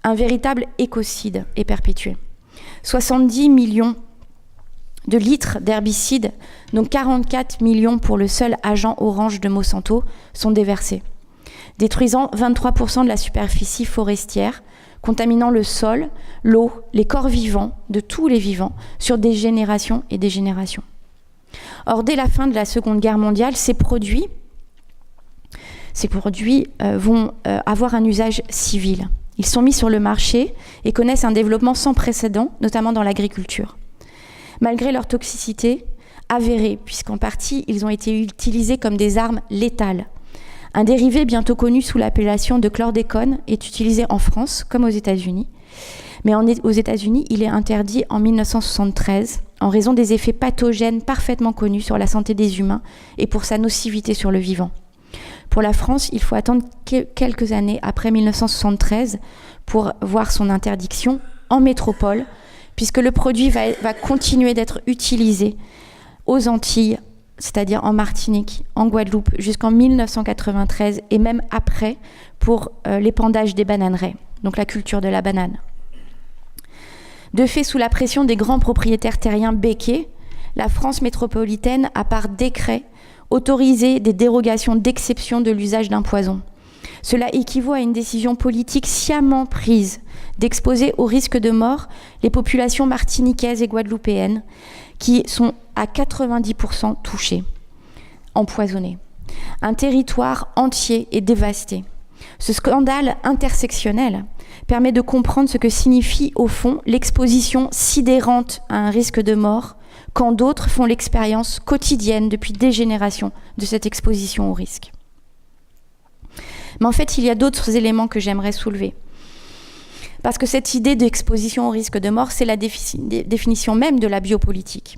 Un véritable écocide est perpétué. 70 millions de litres d'herbicides, dont 44 millions pour le seul agent orange de Monsanto, sont déversés, détruisant 23% de la superficie forestière, contaminant le sol, l'eau, les corps vivants, de tous les vivants, sur des générations et des générations. Or, dès la fin de la Seconde Guerre mondiale, ces produits vont avoir un usage civil. Ils sont mis sur le marché et connaissent un développement sans précédent, notamment dans l'agriculture. Malgré leur toxicité avérée, puisqu'en partie, ils ont été utilisés comme des armes létales. Un dérivé bientôt connu sous l'appellation de chlordécone est utilisé en France, comme aux États-Unis. Mais aux États-Unis, il est interdit en 1973, en raison des effets pathogènes parfaitement connus sur la santé des humains et pour sa nocivité sur le vivant. Pour la France, il faut attendre quelques années après 1973 pour voir son interdiction en métropole, puisque le produit va continuer d'être utilisé aux Antilles, c'est-à-dire en Martinique, en Guadeloupe, jusqu'en 1993 et même après pour l'épandage des bananeraies, donc la culture de la banane. De fait, sous la pression des grands propriétaires terriens béquets, la France métropolitaine a par décret autorisé des dérogations d'exception de l'usage d'un poison. Cela équivaut à une décision politique sciemment prise d'exposer au risque de mort les populations martiniquaises et guadeloupéennes qui sont à 90% touchées, empoisonnées. Un territoire entier est dévasté. Ce scandale intersectionnel permet de comprendre ce que signifie au fond l'exposition sidérante à un risque de mort quand d'autres font l'expérience quotidienne depuis des générations de cette exposition au risque. Mais en fait, il y a d'autres éléments que j'aimerais soulever. Parce que cette idée d'exposition au risque de mort, c'est la définition même de la biopolitique.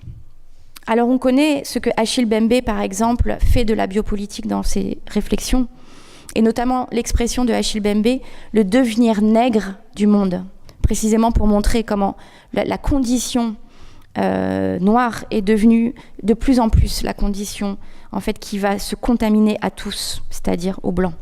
Alors on connaît ce que Achille Mbembe, par exemple, fait de la biopolitique dans ses réflexions, et notamment l'expression de Achille Mbembe, le devenir nègre du monde, précisément pour montrer comment la condition noire est devenue de plus en plus la condition en fait, qui va se contaminer à tous, c'est-à-dire aux Blancs.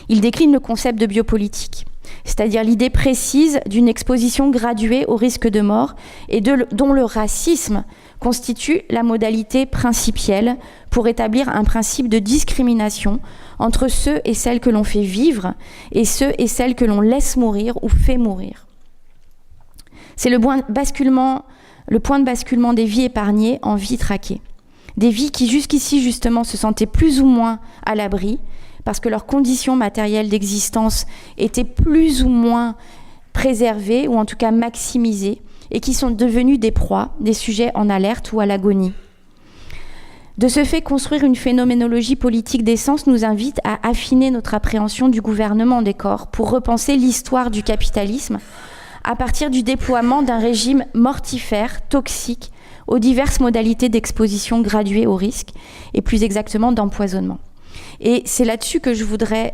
Il décline le concept de biopolitique, c'est-à-dire l'idée précise d'une exposition graduée au risque de mort et dont le racisme constitue la modalité principielle pour établir un principe de discrimination entre ceux et celles que l'on fait vivre et ceux et celles que l'on laisse mourir ou fait mourir. C'est le point de basculement des vies épargnées en vies traquées. Des vies qui jusqu'ici justement se sentaient plus ou moins à l'abri parce que leurs conditions matérielles d'existence étaient plus ou moins préservées ou en tout cas maximisées et qui sont devenues des proies, des sujets en alerte ou à l'agonie. De ce fait, construire une phénoménologie politique des sens nous invite à affiner notre appréhension du gouvernement des corps pour repenser l'histoire du capitalisme à partir du déploiement d'un régime mortifère, toxique, aux diverses modalités d'exposition graduée au risque et plus exactement d'empoisonnement. Et c'est là-dessus que je voudrais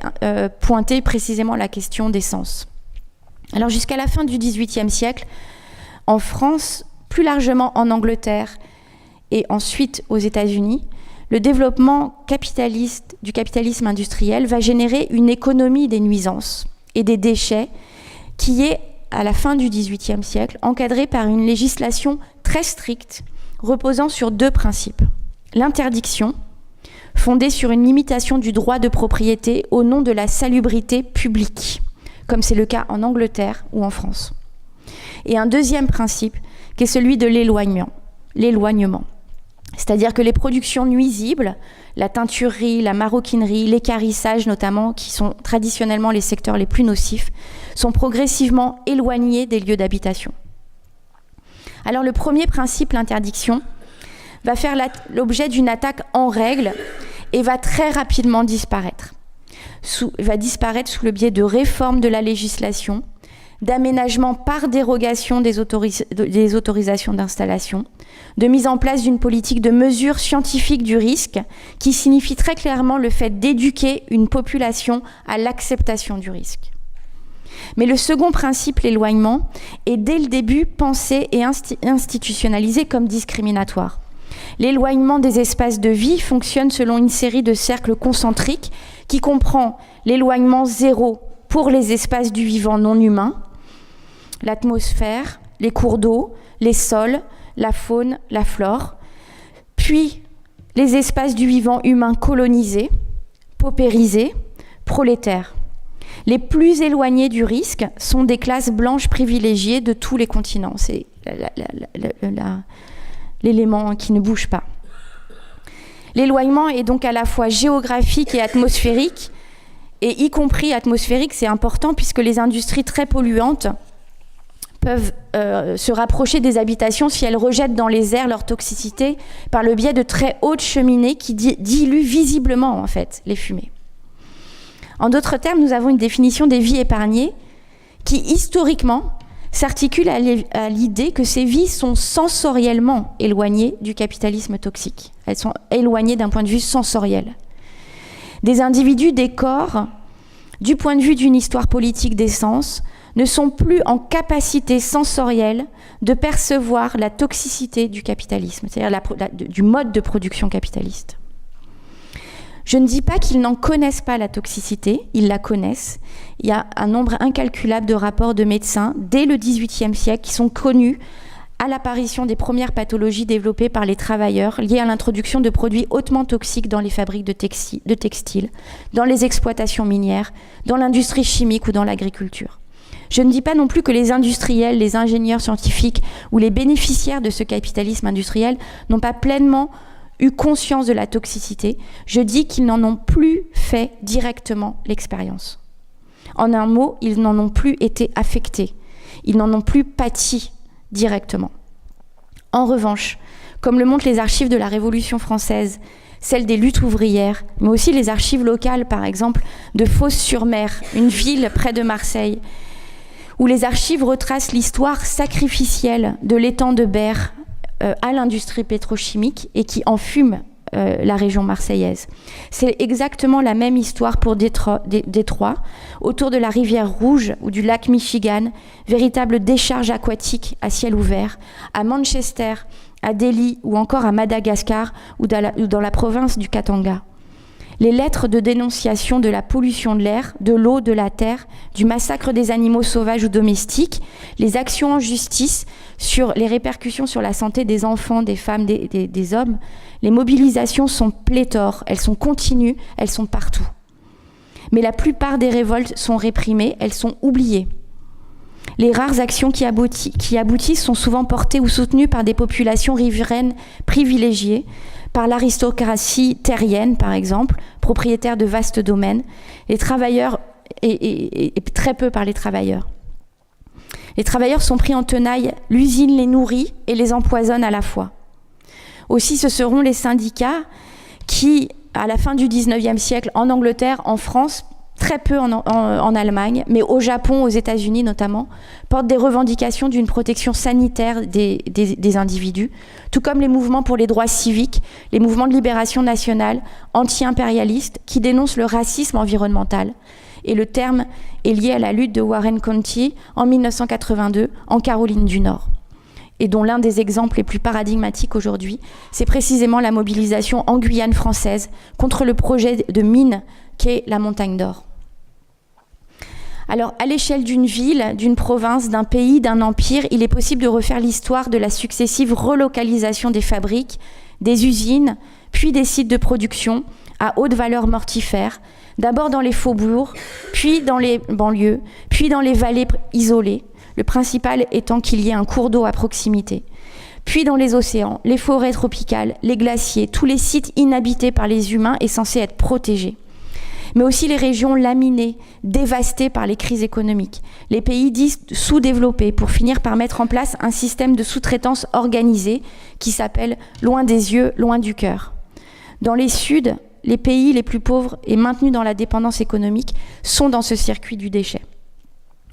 pointer précisément la question des sens. Alors jusqu'à la fin du XVIIIe siècle, en France, plus largement en Angleterre et ensuite aux États-Unis, le développement capitaliste du capitalisme industriel va générer une économie des nuisances et des déchets qui est, à la fin du XVIIIe siècle, encadrée par une législation très stricte reposant sur deux principes. L'interdiction, fondée sur une limitation du droit de propriété au nom de la salubrité publique, comme c'est le cas en Angleterre ou en France. Et un deuxième principe, qui est celui de l'éloignement. C'est-à-dire que les productions nuisibles, la teinturerie, la maroquinerie, l'équarrissage notamment, qui sont traditionnellement les secteurs les plus nocifs, sont progressivement éloignés des lieux d'habitation. Alors le premier principe, l'interdiction, va faire l'objet d'une attaque en règle et va très rapidement disparaître. Va disparaître sous le biais de réformes de la législation, d'aménagement par dérogation des autorisations d'installation, de mise en place d'une politique de mesure scientifique du risque qui signifie très clairement le fait d'éduquer une population à l'acceptation du risque. Mais le second principe, l'éloignement, est dès le début pensé et institutionnalisé comme discriminatoire. L'éloignement des espaces de vie fonctionne selon une série de cercles concentriques qui comprend l'éloignement zéro pour les espaces du vivant non humain, l'atmosphère, les cours d'eau, les sols, la faune, la flore, puis les espaces du vivant humain colonisés, paupérisés, prolétaires. Les plus éloignés du risque sont des classes blanches privilégiées de tous les continents. C'est l'élément qui ne bouge pas. L'éloignement est donc à la fois géographique et atmosphérique, et y compris atmosphérique, c'est important puisque les industries très polluantes peuvent se rapprocher des habitations si elles rejettent dans les airs leur toxicité par le biais de très hautes cheminées qui diluent visiblement en fait les fumées. En d'autres termes, nous avons une définition des vies épargnées qui, historiquement, s'articule à l'idée que ces vies sont sensoriellement éloignées du capitalisme toxique. Elles sont éloignées d'un point de vue sensoriel. Des individus, des corps, du point de vue d'une histoire politique des sens, ne sont plus en capacité sensorielle de percevoir la toxicité du capitalisme, c'est-à-dire du mode de production capitaliste. Je ne dis pas qu'ils n'en connaissent pas la toxicité, ils la connaissent. Il y a un nombre incalculable de rapports de médecins dès le XVIIIe siècle qui sont connus à l'apparition des premières pathologies développées par les travailleurs liées à l'introduction de produits hautement toxiques dans les fabriques de textiles, dans les exploitations minières, dans l'industrie chimique ou dans l'agriculture. Je ne dis pas non plus que les industriels, les ingénieurs scientifiques ou les bénéficiaires de ce capitalisme industriel n'ont pas pleinement eu conscience de la toxicité. Je dis qu'ils n'en ont plus fait directement l'expérience. En un mot, ils n'en ont plus été affectés. Ils n'en ont plus pâti directement. En revanche, comme le montrent les archives de la Révolution française, celles des luttes ouvrières, mais aussi les archives locales, par exemple, de Fos-sur-Mer, une ville près de Marseille, où les archives retracent l'histoire sacrificielle de l'étang de Berre à l'industrie pétrochimique et qui enfume la région marseillaise. C'est exactement la même histoire pour Détroit, autour de la rivière Rouge ou du lac Michigan, véritable décharge aquatique à ciel ouvert, à Manchester, à Delhi ou encore à Madagascar ou dans la province du Katanga. Les lettres de dénonciation de la pollution de l'air, de l'eau, de la terre, du massacre des animaux sauvages ou domestiques, les actions en justice sur les répercussions sur la santé des enfants, des femmes, des hommes, les mobilisations sont pléthores, elles sont continues, elles sont partout. Mais la plupart des révoltes sont réprimées, elles sont oubliées. Les rares actions qui aboutissent sont souvent portées ou soutenues par des populations riveraines privilégiées, par l'aristocratie terrienne, par exemple, propriétaire de vastes domaines, les travailleurs, et très peu par les travailleurs. Les travailleurs sont pris en tenaille, l'usine les nourrit et les empoisonne à la fois. Aussi, ce seront les syndicats qui, à la fin du XIXe siècle, en Angleterre, en France, très peu en Allemagne, mais au Japon, aux États-Unis notamment, portent des revendications d'une protection sanitaire des individus, tout comme les mouvements pour les droits civiques, les mouvements de libération nationale, anti-impérialistes, qui dénoncent le racisme environnemental. Et le terme est lié à la lutte de Warren County en 1982, en Caroline du Nord, et dont l'un des exemples les plus paradigmatiques aujourd'hui, c'est précisément la mobilisation en Guyane française contre le projet de mine qu'est la Montagne d'Or. Alors, à l'échelle d'une ville, d'une province, d'un pays, d'un empire, il est possible de refaire l'histoire de la successive relocalisation des fabriques, des usines, puis des sites de production à haute valeur mortifère, d'abord dans les faubourgs, puis dans les banlieues, puis dans les vallées isolées, le principal étant qu'il y ait un cours d'eau à proximité, puis dans les océans, les forêts tropicales, les glaciers, tous les sites inhabités par les humains et censés être protégés. Mais aussi les régions laminées, dévastées par les crises économiques, les pays dits sous-développés, pour finir par mettre en place un système de sous-traitance organisé qui s'appelle « loin des yeux, loin du cœur ». Dans les Suds, les pays les plus pauvres et maintenus dans la dépendance économique sont dans ce circuit du déchet.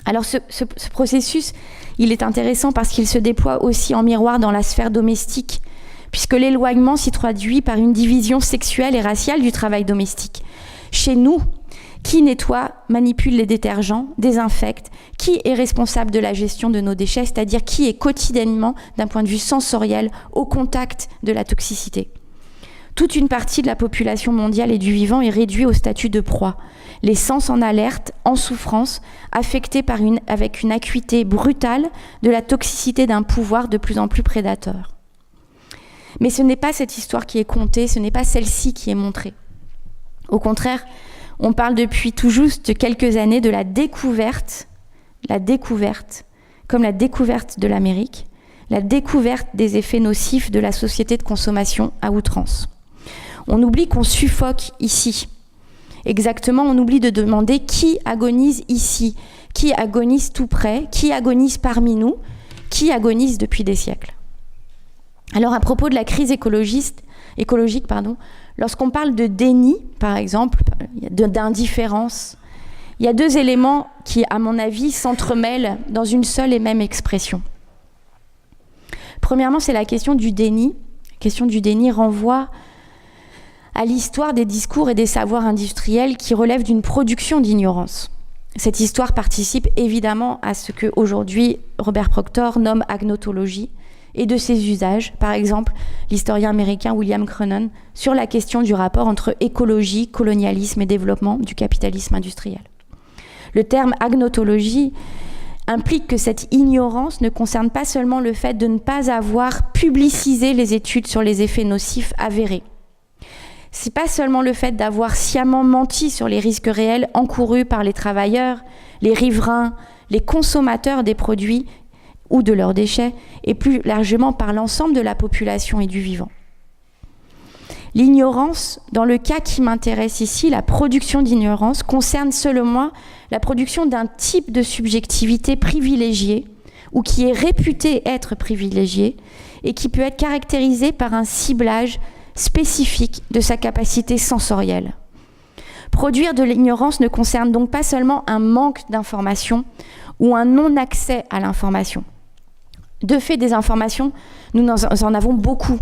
Alors ce processus, il est intéressant parce qu'il se déploie aussi en miroir dans la sphère domestique, puisque l'éloignement s'y traduit par une division sexuelle et raciale du travail domestique. Chez nous, qui nettoie, manipule les détergents, désinfecte, qui est responsable de la gestion de nos déchets, c'est-à-dire qui est quotidiennement, d'un point de vue sensoriel, au contact de la toxicité. Toute une partie de la population mondiale et du vivant est réduite au statut de proie. Les sens en alerte, en souffrance, affectés avec une acuité brutale de la toxicité d'un pouvoir de plus en plus prédateur. Mais ce n'est pas cette histoire qui est contée, ce n'est pas celle-ci qui est montrée. Au contraire, on parle depuis tout juste quelques années de la découverte, comme la découverte de l'Amérique, la découverte des effets nocifs de la société de consommation à outrance. On oublie qu'on suffoque ici. Exactement, on oublie de demander qui agonise ici, qui agonise tout près, qui agonise parmi nous, qui agonise depuis des siècles. Alors à propos de la crise écologique, lorsqu'on parle de déni, par exemple, d'indifférence, il y a deux éléments qui, à mon avis, s'entremêlent dans une seule et même expression. Premièrement, c'est la question du déni. La question du déni renvoie à l'histoire des discours et des savoirs industriels qui relèvent d'une production d'ignorance. Cette histoire participe évidemment à ce qu'aujourd'hui Robert Proctor nomme agnotologie et de ses usages, par exemple l'historien américain William Cronon, sur la question du rapport entre écologie, colonialisme et développement du capitalisme industriel. Le terme agnotologie implique que cette ignorance ne concerne pas seulement le fait de ne pas avoir publicisé les études sur les effets nocifs avérés. C'est pas seulement le fait d'avoir sciemment menti sur les risques réels encourus par les travailleurs, les riverains, les consommateurs des produits ou de leurs déchets, et plus largement par l'ensemble de la population et du vivant. L'ignorance, dans le cas qui m'intéresse ici, la production d'ignorance, concerne selon moi la production d'un type de subjectivité privilégiée ou qui est réputé être privilégié et qui peut être caractérisé par un ciblage spécifique de sa capacité sensorielle. Produire de l'ignorance ne concerne donc pas seulement un manque d'information ou un non-accès à l'information. De fait, des informations, nous en avons beaucoup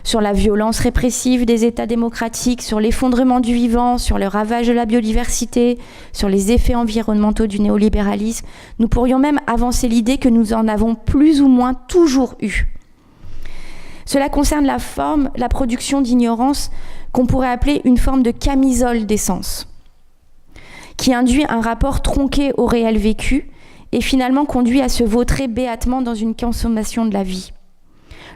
sur la violence répressive des États démocratiques, sur l'effondrement du vivant, sur le ravage de la biodiversité, sur les effets environnementaux du néolibéralisme. Nous pourrions même avancer l'idée que nous en avons plus ou moins toujours eu. Cela concerne la forme, la production d'ignorance qu'on pourrait appeler une forme de camisole des sens, qui induit un rapport tronqué au réel vécu et finalement conduit à se vautrer béatement dans une consommation de la vie.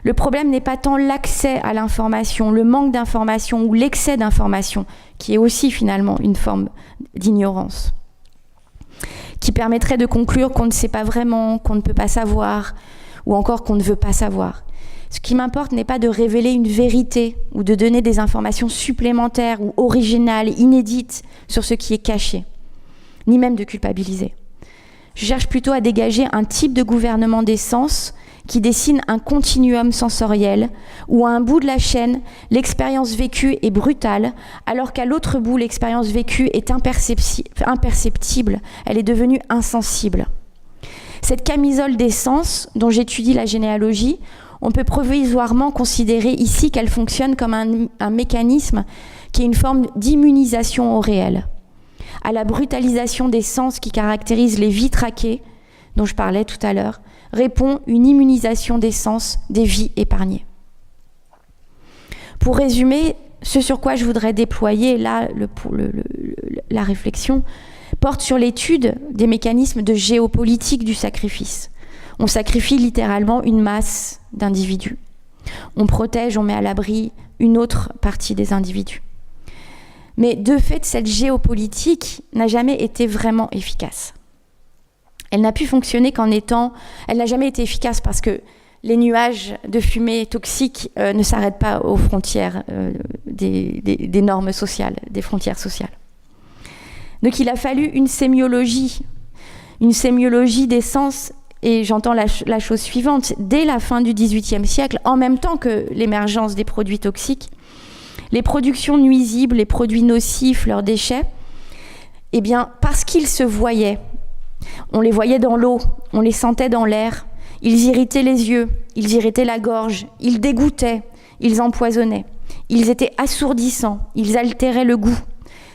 Le problème n'est pas tant l'accès à l'information, le manque d'information ou l'excès d'information, qui est aussi finalement une forme d'ignorance, qui permettrait de conclure qu'on ne sait pas vraiment, qu'on ne peut pas savoir, ou encore qu'on ne veut pas savoir. Ce qui m'importe n'est pas de révéler une vérité ou de donner des informations supplémentaires ou originales, inédites sur ce qui est caché, ni même de culpabiliser. Je cherche plutôt à dégager un type de gouvernement des sens qui dessine un continuum sensoriel où à un bout de la chaîne, l'expérience vécue est brutale, alors qu'à l'autre bout, l'expérience vécue est imperceptible, elle est devenue insensible. Cette camisole des sens, dont j'étudie la généalogie, on peut provisoirement considérer ici qu'elle fonctionne comme un mécanisme qui est une forme d'immunisation au réel, à la brutalisation des sens qui caractérise les vies traquées, dont je parlais tout à l'heure, répond une immunisation des sens des vies épargnées. Pour résumer, ce sur quoi je voudrais déployer là la réflexion porte sur l'étude des mécanismes de géopolitique du sacrifice. On sacrifie littéralement une masse d'individus. On protège, on met à l'abri une autre partie des individus. Mais de fait, cette géopolitique n'a jamais été vraiment efficace. Elle n'a pu fonctionner elle n'a jamais été efficace parce que les nuages de fumée toxique ne s'arrêtent pas aux frontières des normes sociales, des frontières sociales. Donc il a fallu une sémiologie des sens, et j'entends la chose suivante, dès la fin du XVIIIe siècle, en même temps que l'émergence des produits toxiques, les productions nuisibles, les produits nocifs, leurs déchets, eh bien, parce qu'ils se voyaient, on les voyait dans l'eau, on les sentait dans l'air, ils irritaient les yeux, ils irritaient la gorge, ils dégoûtaient, ils empoisonnaient, ils étaient assourdissants, ils altéraient le goût.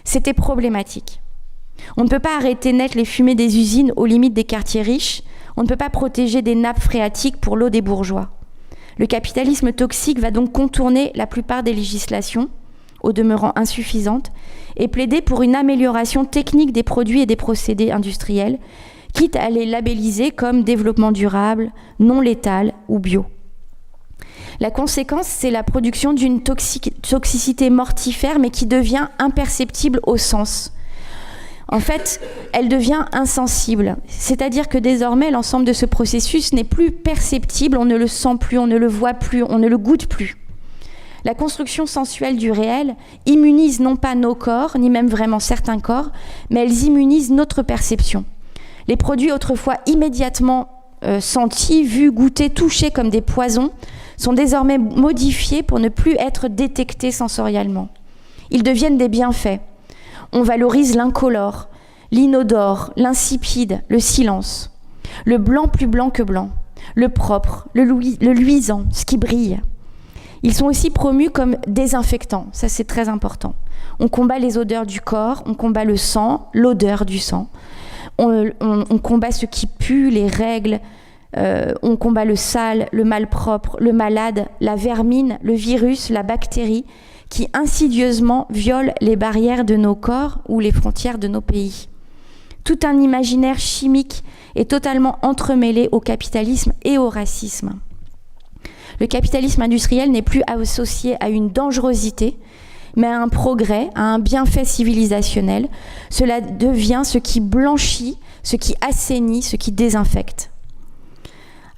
C'était problématique. On ne peut pas arrêter net les fumées des usines aux limites des quartiers riches, on ne peut pas protéger des nappes phréatiques pour l'eau des bourgeois. Le capitalisme toxique va donc contourner la plupart des législations, au demeurant insuffisantes, et plaider pour une amélioration technique des produits et des procédés industriels, quitte à les labelliser comme développement durable, non létal ou bio. La conséquence, c'est la production d'une toxicité mortifère, mais qui devient imperceptible au sens. En fait, elle devient insensible. C'est-à-dire que désormais, l'ensemble de ce processus n'est plus perceptible, on ne le sent plus, on ne le voit plus, on ne le goûte plus. La construction sensuelle du réel immunise non pas nos corps, ni même vraiment certains corps, mais elles immunisent notre perception. Les produits autrefois immédiatement sentis, vus, goûtés, touchés comme des poisons sont désormais modifiés pour ne plus être détectés sensoriellement. Ils deviennent des bienfaits. On valorise l'incolore, l'inodore, l'insipide, le silence, le blanc plus blanc que blanc, le propre, le luisant, ce qui brille. Ils sont aussi promus comme désinfectants, ça c'est très important. On combat les odeurs du corps, on combat le sang, l'odeur du sang. On combat ce qui pue, les règles, on combat le sale, le malpropre, le malade, la vermine, le virus, la bactérie, qui insidieusement violent les barrières de nos corps ou les frontières de nos pays. Tout un imaginaire chimique est totalement entremêlé au capitalisme et au racisme. Le capitalisme industriel n'est plus associé à une dangerosité, mais à un progrès, à un bienfait civilisationnel. Cela devient ce qui blanchit, ce qui assainit, ce qui désinfecte.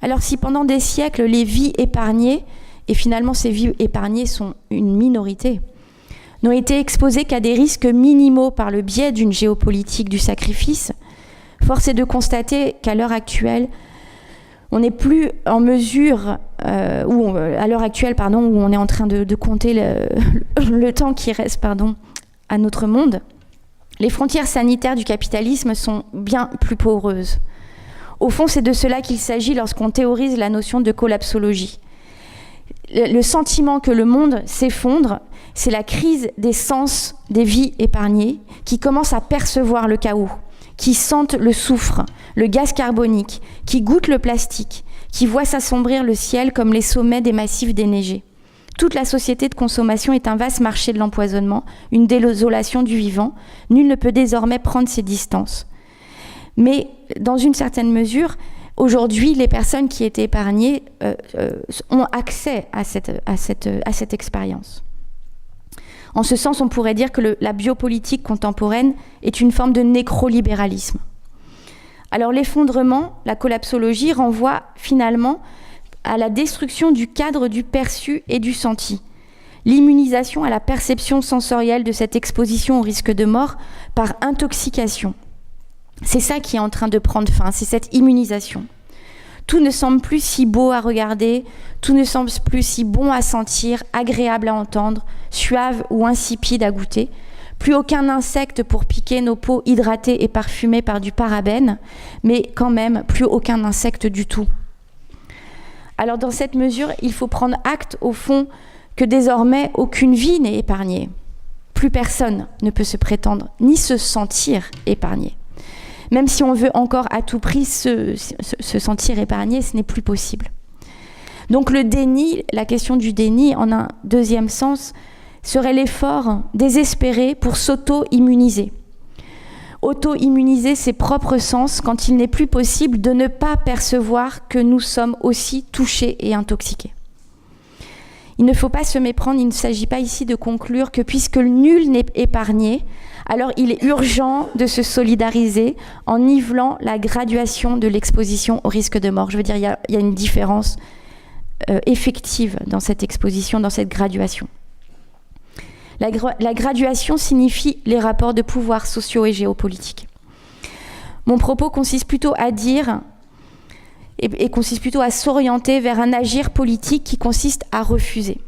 Alors si pendant des siècles, les vies épargnées, et finalement ces vies épargnées sont une minorité, n'ont été exposées qu'à des risques minimaux par le biais d'une géopolitique du sacrifice, force est de constater qu'à l'heure actuelle, on n'est plus en mesure, à l'heure actuelle, où on est en train de compter le temps qui reste à notre monde, les frontières sanitaires du capitalisme sont bien plus poreuses. Au fond, c'est de cela qu'il s'agit lorsqu'on théorise la notion de collapsologie. Le sentiment que le monde s'effondre, c'est la crise des sens des vies épargnées qui commencent à percevoir le chaos, qui sentent le soufre, le gaz carbonique, qui goûtent le plastique, qui voient s'assombrir le ciel comme les sommets des massifs déneigés. Toute la société de consommation est un vaste marché de l'empoisonnement, une désolation du vivant. Nul ne peut désormais prendre ses distances. Mais dans une certaine mesure, aujourd'hui, les personnes qui étaient épargnées ont accès à cette expérience. En ce sens, on pourrait dire que la biopolitique contemporaine est une forme de nécrolibéralisme. Alors l'effondrement, la collapsologie, renvoie finalement à la destruction du cadre du perçu et du senti. L'immunisation à la perception sensorielle de cette exposition au risque de mort par intoxication. C'est ça qui est en train de prendre fin, c'est cette immunisation. Tout ne semble plus si beau à regarder, tout ne semble plus si bon à sentir, agréable à entendre, suave ou insipide à goûter. Plus aucun insecte pour piquer nos peaux hydratées et parfumées par du parabène, mais quand même plus aucun insecte du tout. Alors dans cette mesure, il faut prendre acte au fond que désormais aucune vie n'est épargnée. Plus personne ne peut se prétendre ni se sentir épargné. Même si on veut encore à tout prix se sentir épargné, ce n'est plus possible. Donc le déni, la question du déni en un deuxième sens, serait l'effort désespéré pour s'auto-immuniser. Auto-immuniser ses propres sens quand il n'est plus possible de ne pas percevoir que nous sommes aussi touchés et intoxiqués. Il ne faut pas se méprendre, il ne s'agit pas ici de conclure que puisque nul n'est épargné, alors il est urgent de se solidariser en nivelant la graduation de l'exposition au risque de mort. Je veux dire, il y a une différence effective dans cette exposition, dans cette graduation. La graduation signifie les rapports de pouvoir sociaux et géopolitiques. Mon propos consiste plutôt à dire et consiste plutôt à s'orienter vers un agir politique qui consiste à refuser.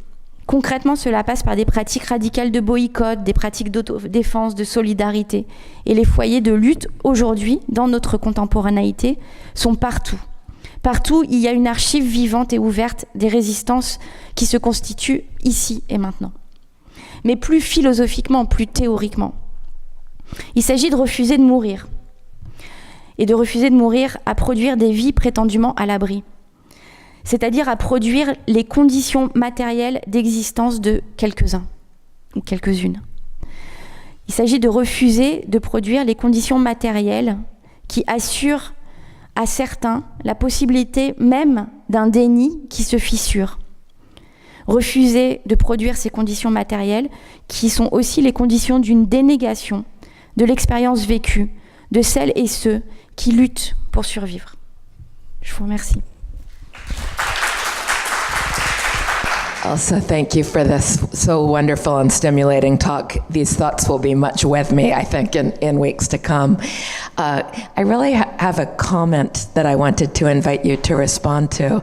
Concrètement, cela passe par des pratiques radicales de boycott, des pratiques d'autodéfense, de solidarité. Et les foyers de lutte, aujourd'hui, dans notre contemporanéité, sont partout. Partout, il y a une archive vivante et ouverte des résistances qui se constituent ici et maintenant. Mais plus philosophiquement, plus théoriquement. Il s'agit de refuser de mourir. Et de refuser de mourir à produire des vies prétendument à l'abri. c'est-à-dire à produire les conditions matérielles d'existence de quelques-uns ou quelques-unes. Il s'agit de refuser de produire les conditions matérielles qui assurent à certains la possibilité même d'un déni qui se fissure. Refuser de produire ces conditions matérielles qui sont aussi les conditions d'une dénégation de l'expérience vécue de celles et ceux qui luttent pour survivre. Je vous remercie. Also, thank you for this so wonderful and stimulating talk. These thoughts will be much with me, I think, in weeks to come. I really have a comment that I wanted to invite you to respond to.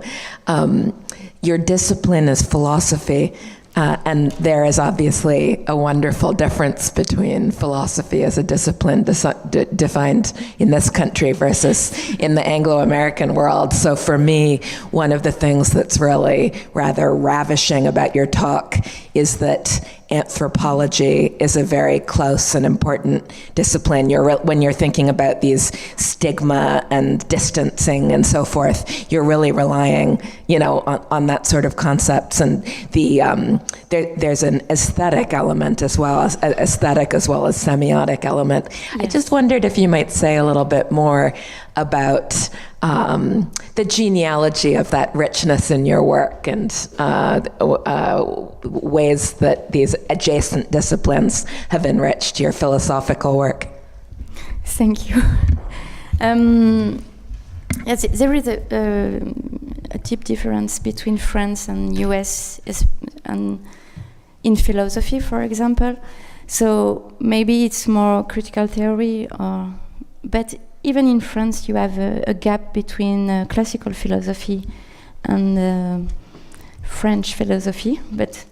Your discipline is philosophy, and there is obviously a wonderful difference between philosophy as a discipline defined in this country versus in the Anglo-American world. So for me, one of the things that's really rather ravishing about your talk is that anthropology is a very close and important discipline. When you're thinking about these stigma and distancing and so forth, you're really relying, on that sort of concepts. And there's an aesthetic element as well as semiotic element. Yes. I just wondered if you might say a little bit more about the genealogy of that richness in your work and ways that these adjacent disciplines have enriched your philosophical work. Thank you. Yes, there is a deep difference between France and US in philosophy, for example. So maybe it's more critical theory, but even in France, you have a gap between classical philosophy and French philosophy. But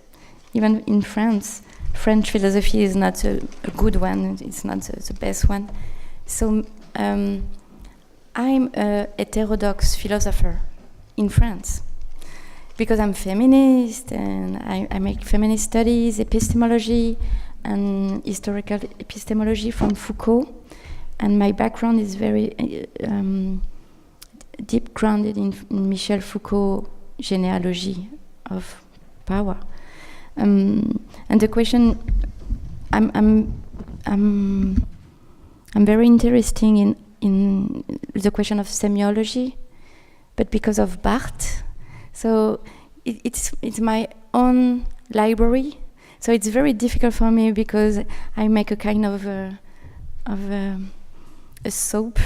even in France, French philosophy is not a good one. It's not the best one. So I'm a heterodox philosopher in France because I'm feminist and I make feminist studies, epistemology, and historical epistemology from Foucault. And my background is very deep grounded in Michel Foucault's genealogy of power. And the question, I'm very interested in the question of semiology, but because of Barthes. So it's my own library. So it's very difficult for me because I make a kind of a soap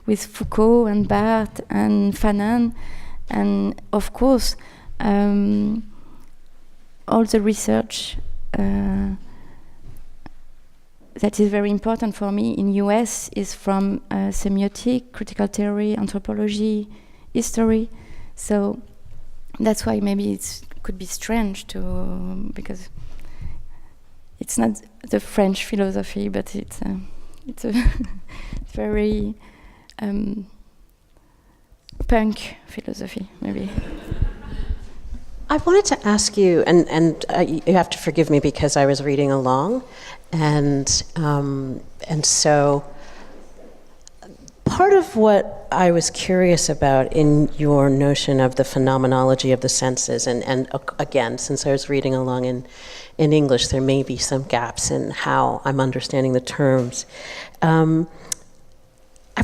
with Foucault and Barthes and Fanon, and of course all the research that is very important for me in US is from semiotic, critical theory, anthropology, history. So that's why maybe it could be strange because it's not the French philosophy, but it's a very punk philosophy, maybe. I wanted to ask you, and you have to forgive me because I was reading along, and so part of what I was curious about in your notion of the phenomenology of the senses, and again, since I was reading along in English, there may be some gaps in how I'm understanding the terms. I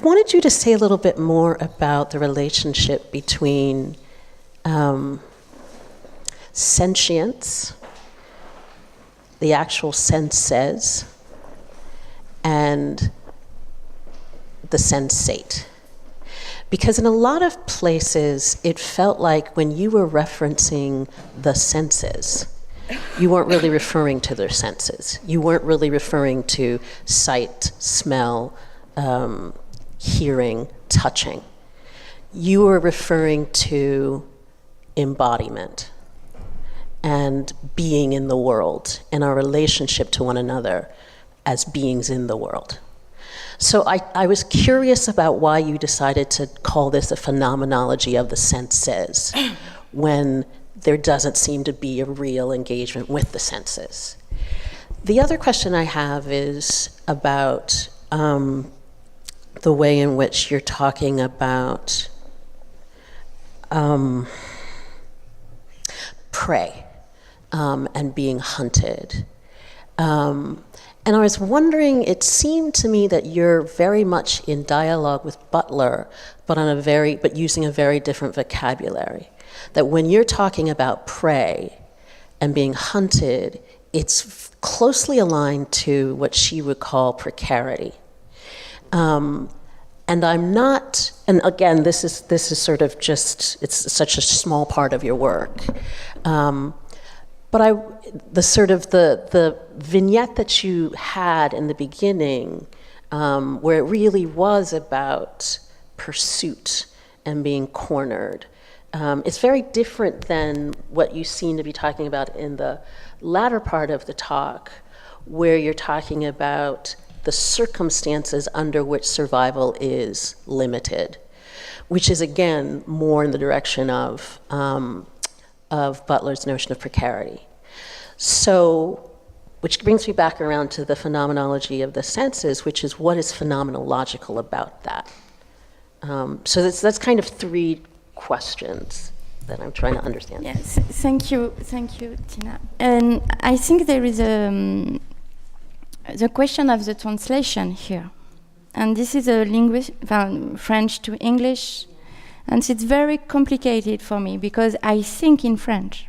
wanted you to say a little bit more about the relationship between sentience, the actual senses, and the sensate. Because in a lot of places, it felt like when you were referencing the senses, you weren't really referring to their senses. You weren't really referring to sight, smell, hearing, touching. You were referring to embodiment and being in the world and our relationship to one another as beings in the world. So I was curious about why you decided to call this a phenomenology of the senses when there doesn't seem to be a real engagement with the senses. The other question I have is about the way in which you're talking about prey and being hunted. And I was wondering, it seemed to me that you're very much in dialogue with Butler, but using a very different vocabulary. That when you're talking about prey and being hunted, it's closely aligned to what she would call precarity. And I'm not, and again, this is sort of just, it's such a small part of your work. But the vignette that you had in the beginning, where it really was about pursuit and being cornered, it's very different than what you seem to be talking about in the latter part of the talk, where you're talking about the circumstances under which survival is limited, which is again more in the direction of Butler's notion of precarity. So, which brings me back around to the phenomenology of the senses, which is what is phenomenological about that. So that's kind of three questions that I'm trying to understand. Yes, thank you, Tina. And I think there is the question of the translation here, and this is a French to English, and it's very complicated for me because I think in French.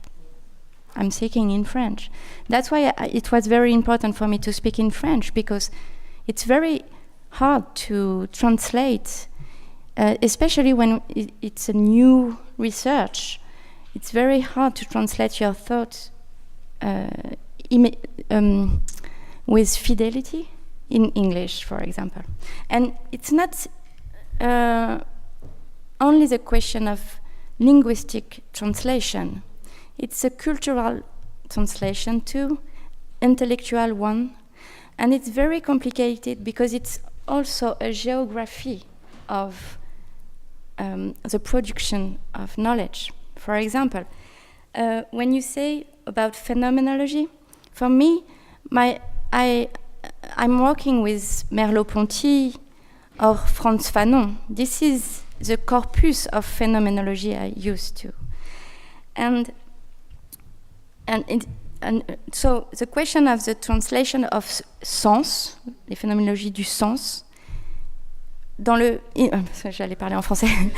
I'm speaking in French. That's why it was very important for me to speak in French, because it's very hard to translate, especially when it's a new research. It's very hard to translate your thoughts with fidelity in English, for example. And it's not only the question of linguistic translation. It's a cultural translation too, intellectual one, and it's very complicated because it's also a geography of the production of knowledge. For example, when you say about phenomenology, for me, I'm working with Merleau-Ponty or Frantz Fanon. This is the corpus of phenomenology I used to. And so the question of the translation of sens, les phénoménologies du sens, j'allais parler en français.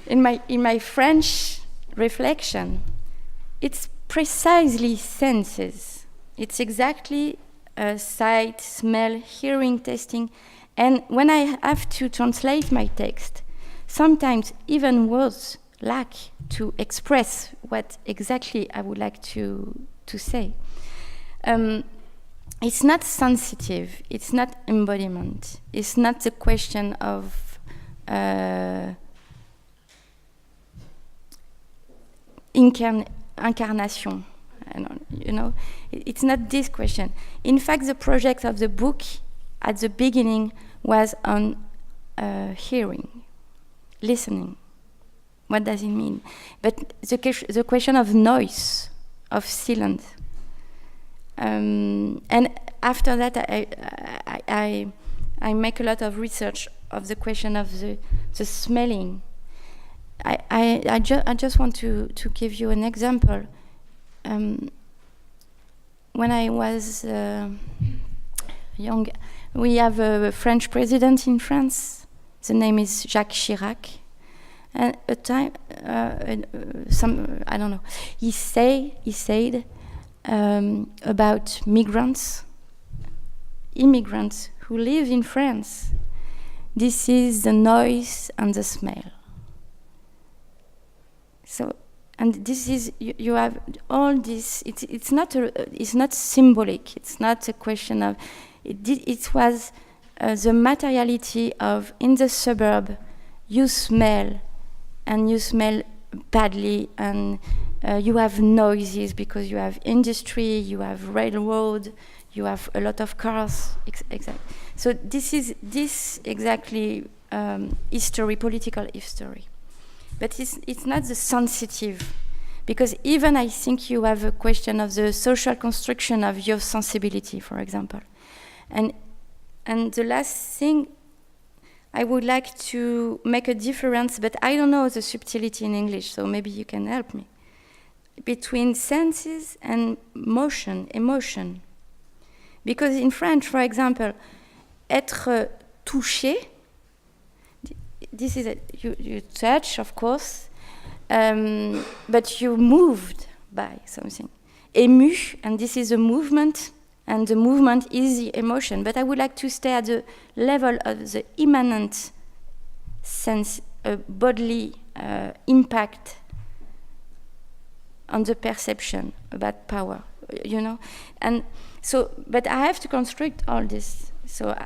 in my French reflection, it's precisely senses. It's exactly sight, smell, hearing, tasting. And when I have to translate my text, sometimes even words lack to express what exactly I would like to say. It's not sensitive, it's not embodiment, it's not the question of incarnation. You know, it's not this question. In fact, the project of the book at the beginning was on hearing, listening. What does it mean? But the question of noise, of silence. And after that, I make a lot of research of the question of the smelling. I just want to give you an example. When I was young, we have a French president in France. The name is Jacques Chirac. And a time, I don't know. He said about immigrants who live in France. This is the noise and the smell. So, and this is you have all this. It's not symbolic. It's not a question of. It was the materiality of in the suburb. You smell, and you smell badly, and you have noises because you have industry, you have railroad, you have a lot of cars. Exactly. So this is exactly history, political history. But it's not the sensitive, because even I think you have a question of the social construction of your sensibility, for example. And the last thing I would like to make a difference, but I don't know the subtlety in English, so maybe you can help me, between senses and motion, emotion. Because in French, for example, être touché, this is you touch, of course, but you're moved by something. Ému, and this is a movement, and the movement is the emotion. But I would like to stay at the level of the immanent sense, bodily impact on the perception about power, you know. And so, but I have to construct all this. So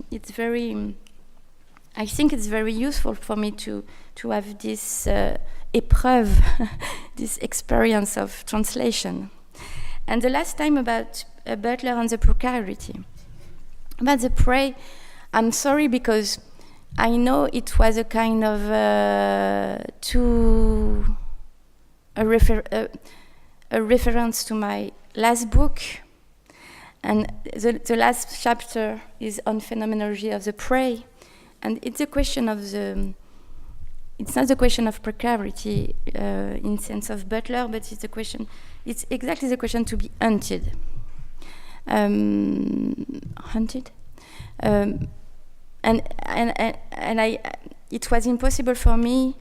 it's very. I think it's very useful for me to have this épreuve, this experience of translation. And the last time about Butler and the precarity. About the prey, I'm sorry because I know it was a kind of a reference to my last book, and the last chapter is on phenomenology of the prey, and it's a question of the. It's not the question of precarity in sense of Butler, but it's the question. It's exactly the question to be hunted. Hunted, and I. It was impossible for me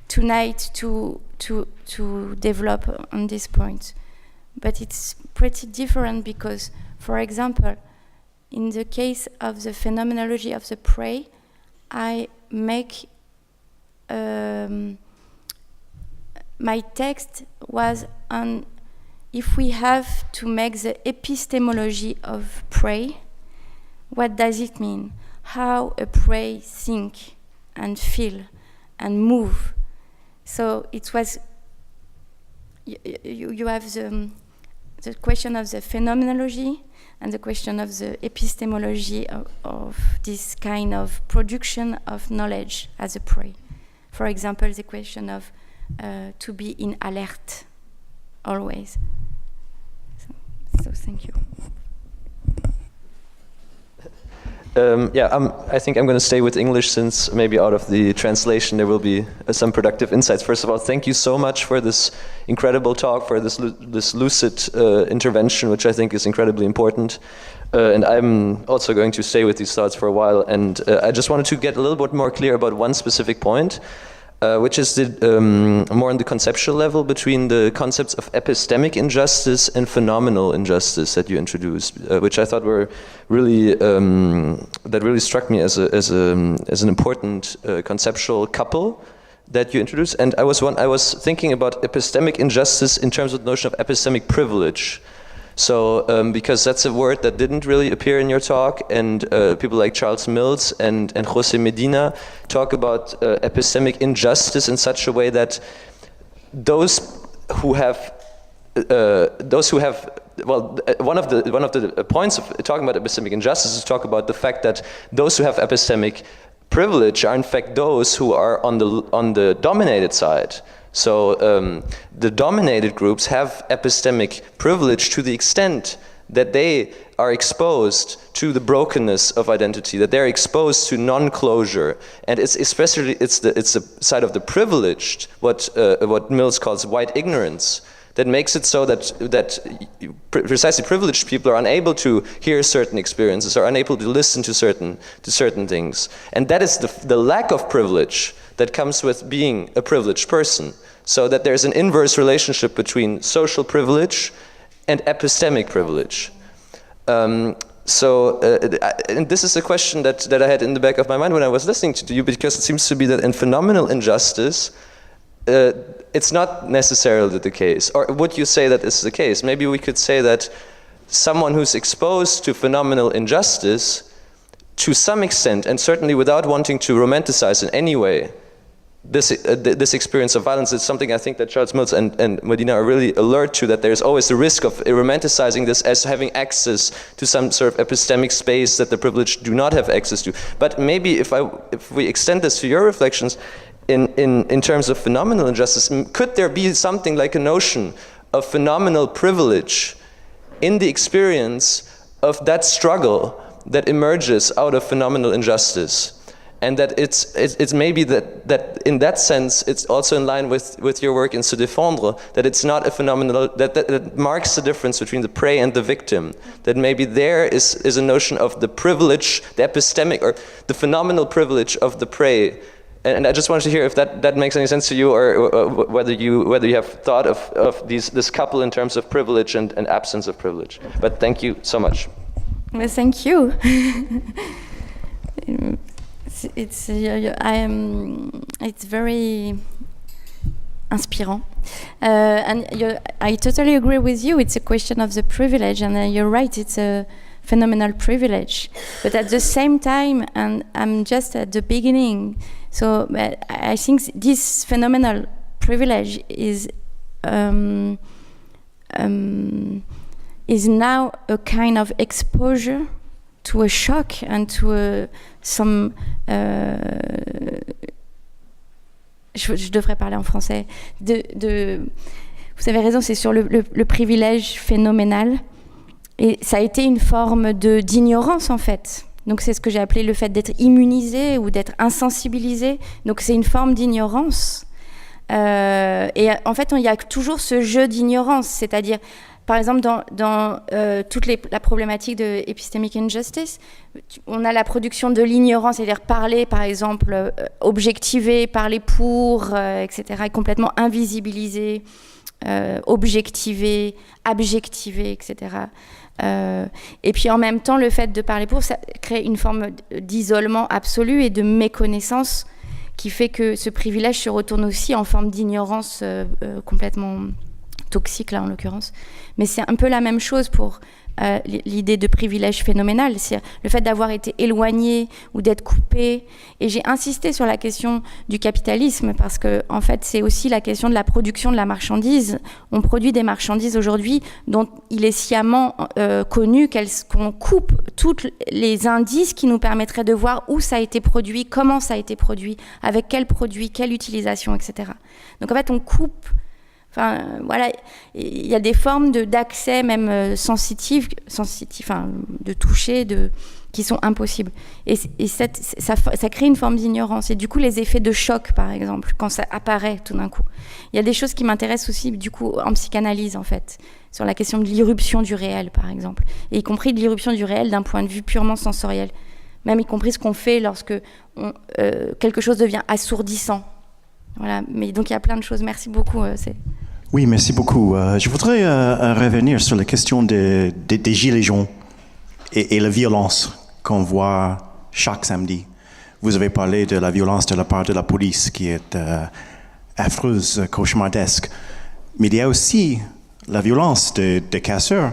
tonight to develop on this point, but it's pretty different because, for example, in the case of the phenomenology of the prey, I make my text was on if we have to make the epistemology of prey, what does it mean? How a prey think and feel and move. So it was, you have the question of the phenomenology and the question of the epistemology of this kind of production of knowledge as a prey. For example, the question of to be in alert always. So thank you. I think I'm going to stay with English since maybe out of the translation there will be some productive insights. First of all, thank you so much for this incredible talk, for this lucid intervention, which I think is incredibly important. And I'm also going to stay with these thoughts for a while. And I just wanted to get a little bit more clear about one specific point, which is more on the conceptual level between the concepts of epistemic injustice and phenomenal injustice that you introduced, which I thought were really that really struck me as an important conceptual couple that you introduced. And I was thinking about epistemic injustice in terms of the notion of epistemic privilege. So, because that's a word that didn't really appear in your talk, and people like Charles Mills and José Medina talk about epistemic injustice in such a way that those who have one of the points of talking about epistemic injustice is to talk about the fact that those who have epistemic privilege are in fact those who are on the dominated side. So the dominated groups have epistemic privilege to the extent that they are exposed to the brokenness of identity, that they're exposed to non-closure, and it's the side of the privileged, what Mills calls white ignorance, that makes it so that precisely privileged people are unable to hear certain experiences, are unable to listen to certain things, and that is the lack of privilege that comes with being a privileged person. So that there's an inverse relationship between social privilege and epistemic privilege. And this is a question that I had in the back of my mind when I was listening to you, because it seems to be that in phenomenal injustice, it's not necessarily the case. Or would you say that is the case? Maybe we could say that someone who's exposed to phenomenal injustice, to some extent, and certainly without wanting to romanticize in any way, this experience of violence is something I think that Charles Mills and Medina are really alert to, that there's always the risk of romanticizing this as having access to some sort of epistemic space that the privileged do not have access to. But maybe if we extend this to your reflections in terms of phenomenal injustice, could there be something like a notion of phenomenal privilege in the experience of that struggle that emerges out of phenomenal injustice? and that it's maybe that in that sense it's also in line with your work in Se Défendre, that it's not a phenomenon that marks the difference between the prey and the victim, that maybe there is a notion of the privilege, the epistemic or the phenomenal privilege of the prey. And I just wanted to hear if that makes any sense to you, or whether you have thought of this couple in terms of privilege and absence of privilege. But thank you so much. Well, thank you. It's very inspirant, and I totally agree with you. It's a question of the privilege, and you're right. It's a phenomenal privilege, but at the same time, and I'm just at the beginning. So I think this phenomenal privilege is now a kind of exposure to a shock and to some. Je devrais parler en français. Vous avez raison, c'est sur le privilège phénoménal, et ça a été une forme d'ignorance en fait. Donc c'est ce que j'ai appelé le fait d'être immunisé ou d'être insensibilisé. Donc c'est une forme d'ignorance. Et en fait, il y a toujours ce jeu d'ignorance, c'est-à-dire, par exemple, dans toute la problématique de epistemic injustice, on a la production de l'ignorance, c'est-à-dire parler, par exemple, objectiver, parler pour, etc., et complètement invisibiliser, objectiver, abjectiver, etc. Et puis en même temps, le fait de parler pour, ça crée une forme d'isolement absolu et de méconnaissance qui fait que ce privilège se retourne aussi en forme d'ignorance complètement toxique, là en l'occurrence. Mais c'est un peu la même chose pour l'idée de privilège phénoménal, c'est le fait d'avoir été éloigné ou d'être coupé. Et j'ai insisté sur la question du capitalisme parce que, en fait, c'est aussi la question de la production de la marchandise. On produit des marchandises aujourd'hui dont il est sciemment connu qu'on coupe tous les indices qui nous permettraient de voir où ça a été produit, comment ça a été produit, avec quel produit, quelle utilisation, etc. Donc, en fait, on coupe. Enfin, voilà, il y a des formes d'accès même sensitifs, enfin, de toucher, qui sont impossibles. Et ça crée une forme d'ignorance. Et du coup, les effets de choc, par exemple, quand ça apparaît tout d'un coup. Il y a des choses qui m'intéressent aussi, du coup, en psychanalyse, en fait, sur la question de l'irruption du réel, par exemple. Et y compris de l'irruption du réel d'un point de vue purement sensoriel. Même y compris ce qu'on fait lorsque quelque chose devient assourdissant. Voilà, mais donc il y a plein de choses. Merci beaucoup. Oui, merci beaucoup. Je voudrais revenir sur la question des gilets jaunes et la violence qu'on voit chaque samedi. Vous avez parlé de la violence de la part de la police qui est affreuse, cauchemardesque. Mais il y a aussi la violence des casseurs.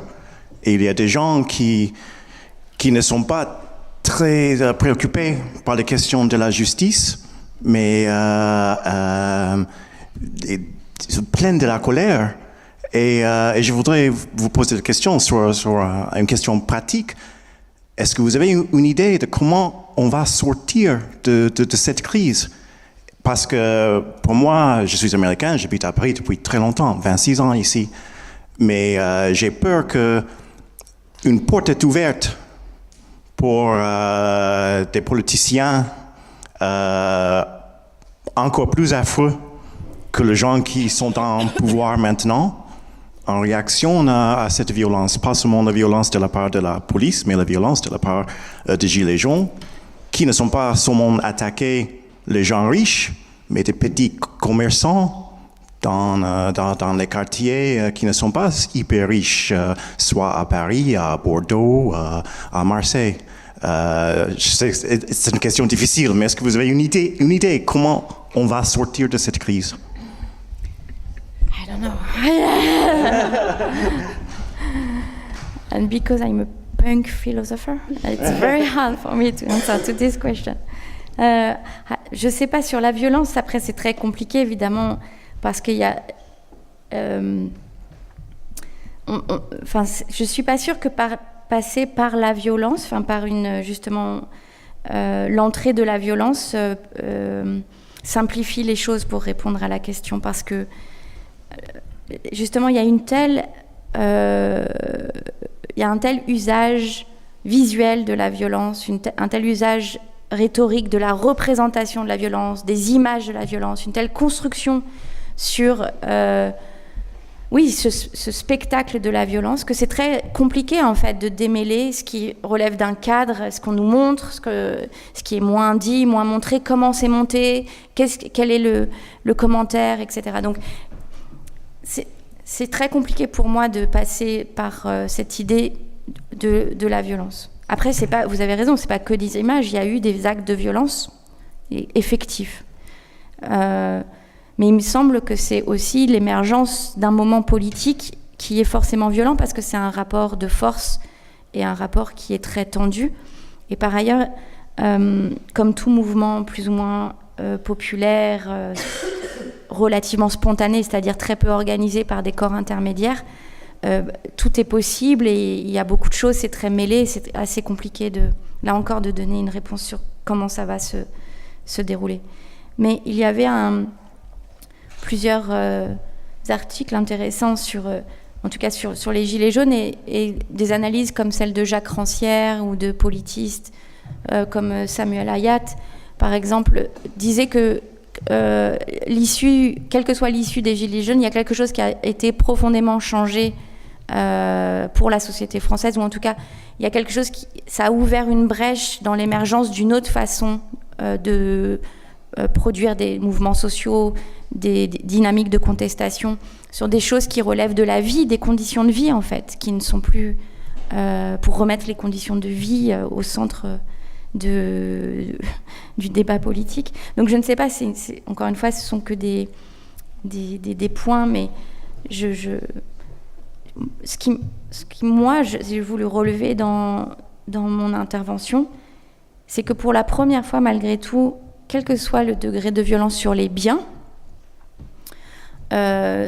Et il y a des gens qui ne sont pas très préoccupés par les questions de la justice, mais ils sont pleins de la colère. Et je voudrais vous poser la question sur une question pratique. Est-ce que vous avez une idée de comment on va sortir de cette crise? Parce que pour moi, je suis américain, j'habite à Paris depuis très longtemps, 26 ans ici. Mais j'ai peur qu'une porte est ouverte pour des politiciens encore plus affreux que les gens qui sont en pouvoir maintenant, en réaction à cette violence, pas seulement la violence de la part de la police, mais la violence de la part des gilets jaunes, qui ne sont pas seulement attaqués les gens riches, mais des petits commerçants dans les quartiers qui ne sont pas hyper riches, soit à Paris, à Bordeaux, à Marseille. Je sais que c'est une question difficile, mais est-ce que vous avez une idée comment on va sortir de cette crise? I don't know. And because I'm a punk philosopher, it's very hard for me to answer to this question. Je ne sais pas sur la violence, après c'est très compliqué évidemment, parce qu'il y a... je ne suis pas sûre que passer par la violence, par justement l'entrée de la violence simplifie les choses pour répondre à la question, parce que justement il y a un tel usage visuel de la violence, un tel usage rhétorique de la représentation de la violence, des images de la violence, une telle construction sur ce spectacle de la violence, que c'est très compliqué en fait de démêler ce qui relève d'un cadre, ce qu'on nous montre, ce qui est moins dit, moins montré, comment c'est monté, quel est le commentaire, etc. Donc c'est très compliqué pour moi de passer par cette idée de la violence. Après, vous avez raison, c'est pas que des images, il y a eu des actes de violence effectifs. Mais il me semble que c'est aussi l'émergence d'un moment politique qui est forcément violent parce que c'est un rapport de force et un rapport qui est très tendu. Et par ailleurs, comme tout mouvement plus ou moins populaire, relativement spontané, c'est-à-dire très peu organisé par des corps intermédiaires, tout est possible et il y a beaucoup de choses, c'est très mêlé, c'est assez compliqué là encore de donner une réponse sur comment ça va se dérouler. Mais il y avait plusieurs articles intéressants en tout cas sur les Gilets jaunes et des analyses comme celle de Jacques Rancière ou de politistes comme Samuel Hayat, par exemple, disaient que quelle que soit l'issue des Gilets jaunes, il y a quelque chose qui a été profondément changé pour la société française, ou en tout cas, il y a quelque chose ça a ouvert une brèche dans l'émergence d'une autre façon de produire des mouvements sociaux, des dynamiques de contestation sur des choses qui relèvent de la vie, des conditions de vie en fait, qui ne sont plus pour remettre les conditions de vie au centre du débat politique. Donc je ne sais pas, encore une fois, ce sont que des points, mais ce qui moi, j'ai voulu relever dans mon intervention, c'est que pour la première fois, malgré tout, quel que soit le degré de violence sur les biens,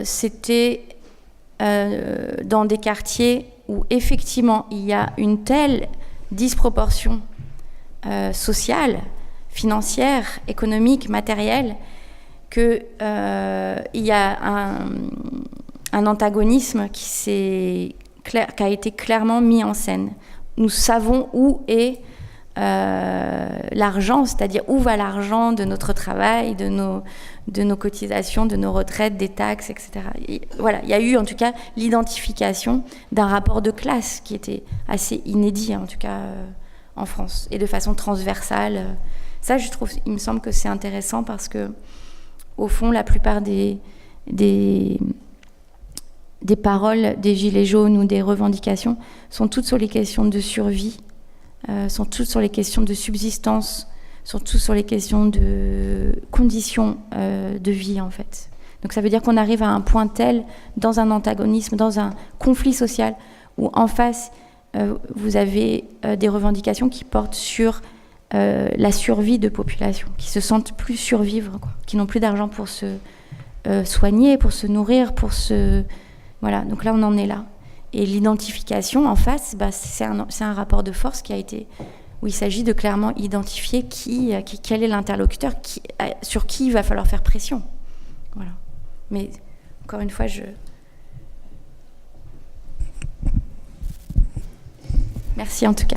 c'était dans des quartiers où effectivement il y a une telle disproportion sociale, financière, économique, matérielle, qu'il y a un antagonisme qui a été clairement mis en scène. Nous savons où est l'argent, c'est-à-dire où va l'argent de notre travail, de nos cotisations, de nos retraites, des taxes, etc. Et voilà, il y a eu en tout cas l'identification d'un rapport de classe qui était assez inédit, en tout cas en France, et de façon transversale. Ça, il me semble que c'est intéressant parce que, au fond, la plupart des paroles des Gilets jaunes ou des revendications sont toutes sur les questions de survie, sont toutes sur les questions de subsistance, sont toutes sur les questions de conditions de vie, en fait. Donc ça veut dire qu'on arrive à un point tel, dans un antagonisme, dans un conflit social, où en face, vous avez des revendications qui portent sur la survie de populations, qui se sentent plus survivre, quoi, qui n'ont plus d'argent pour se soigner, pour se nourrir, Voilà, donc là, on en est là. Et l'identification, en face, c'est un rapport de force où il s'agit de clairement identifier quel est l'interlocuteur, sur qui il va falloir faire pression. Voilà. Mais, encore une fois, Merci en tout cas.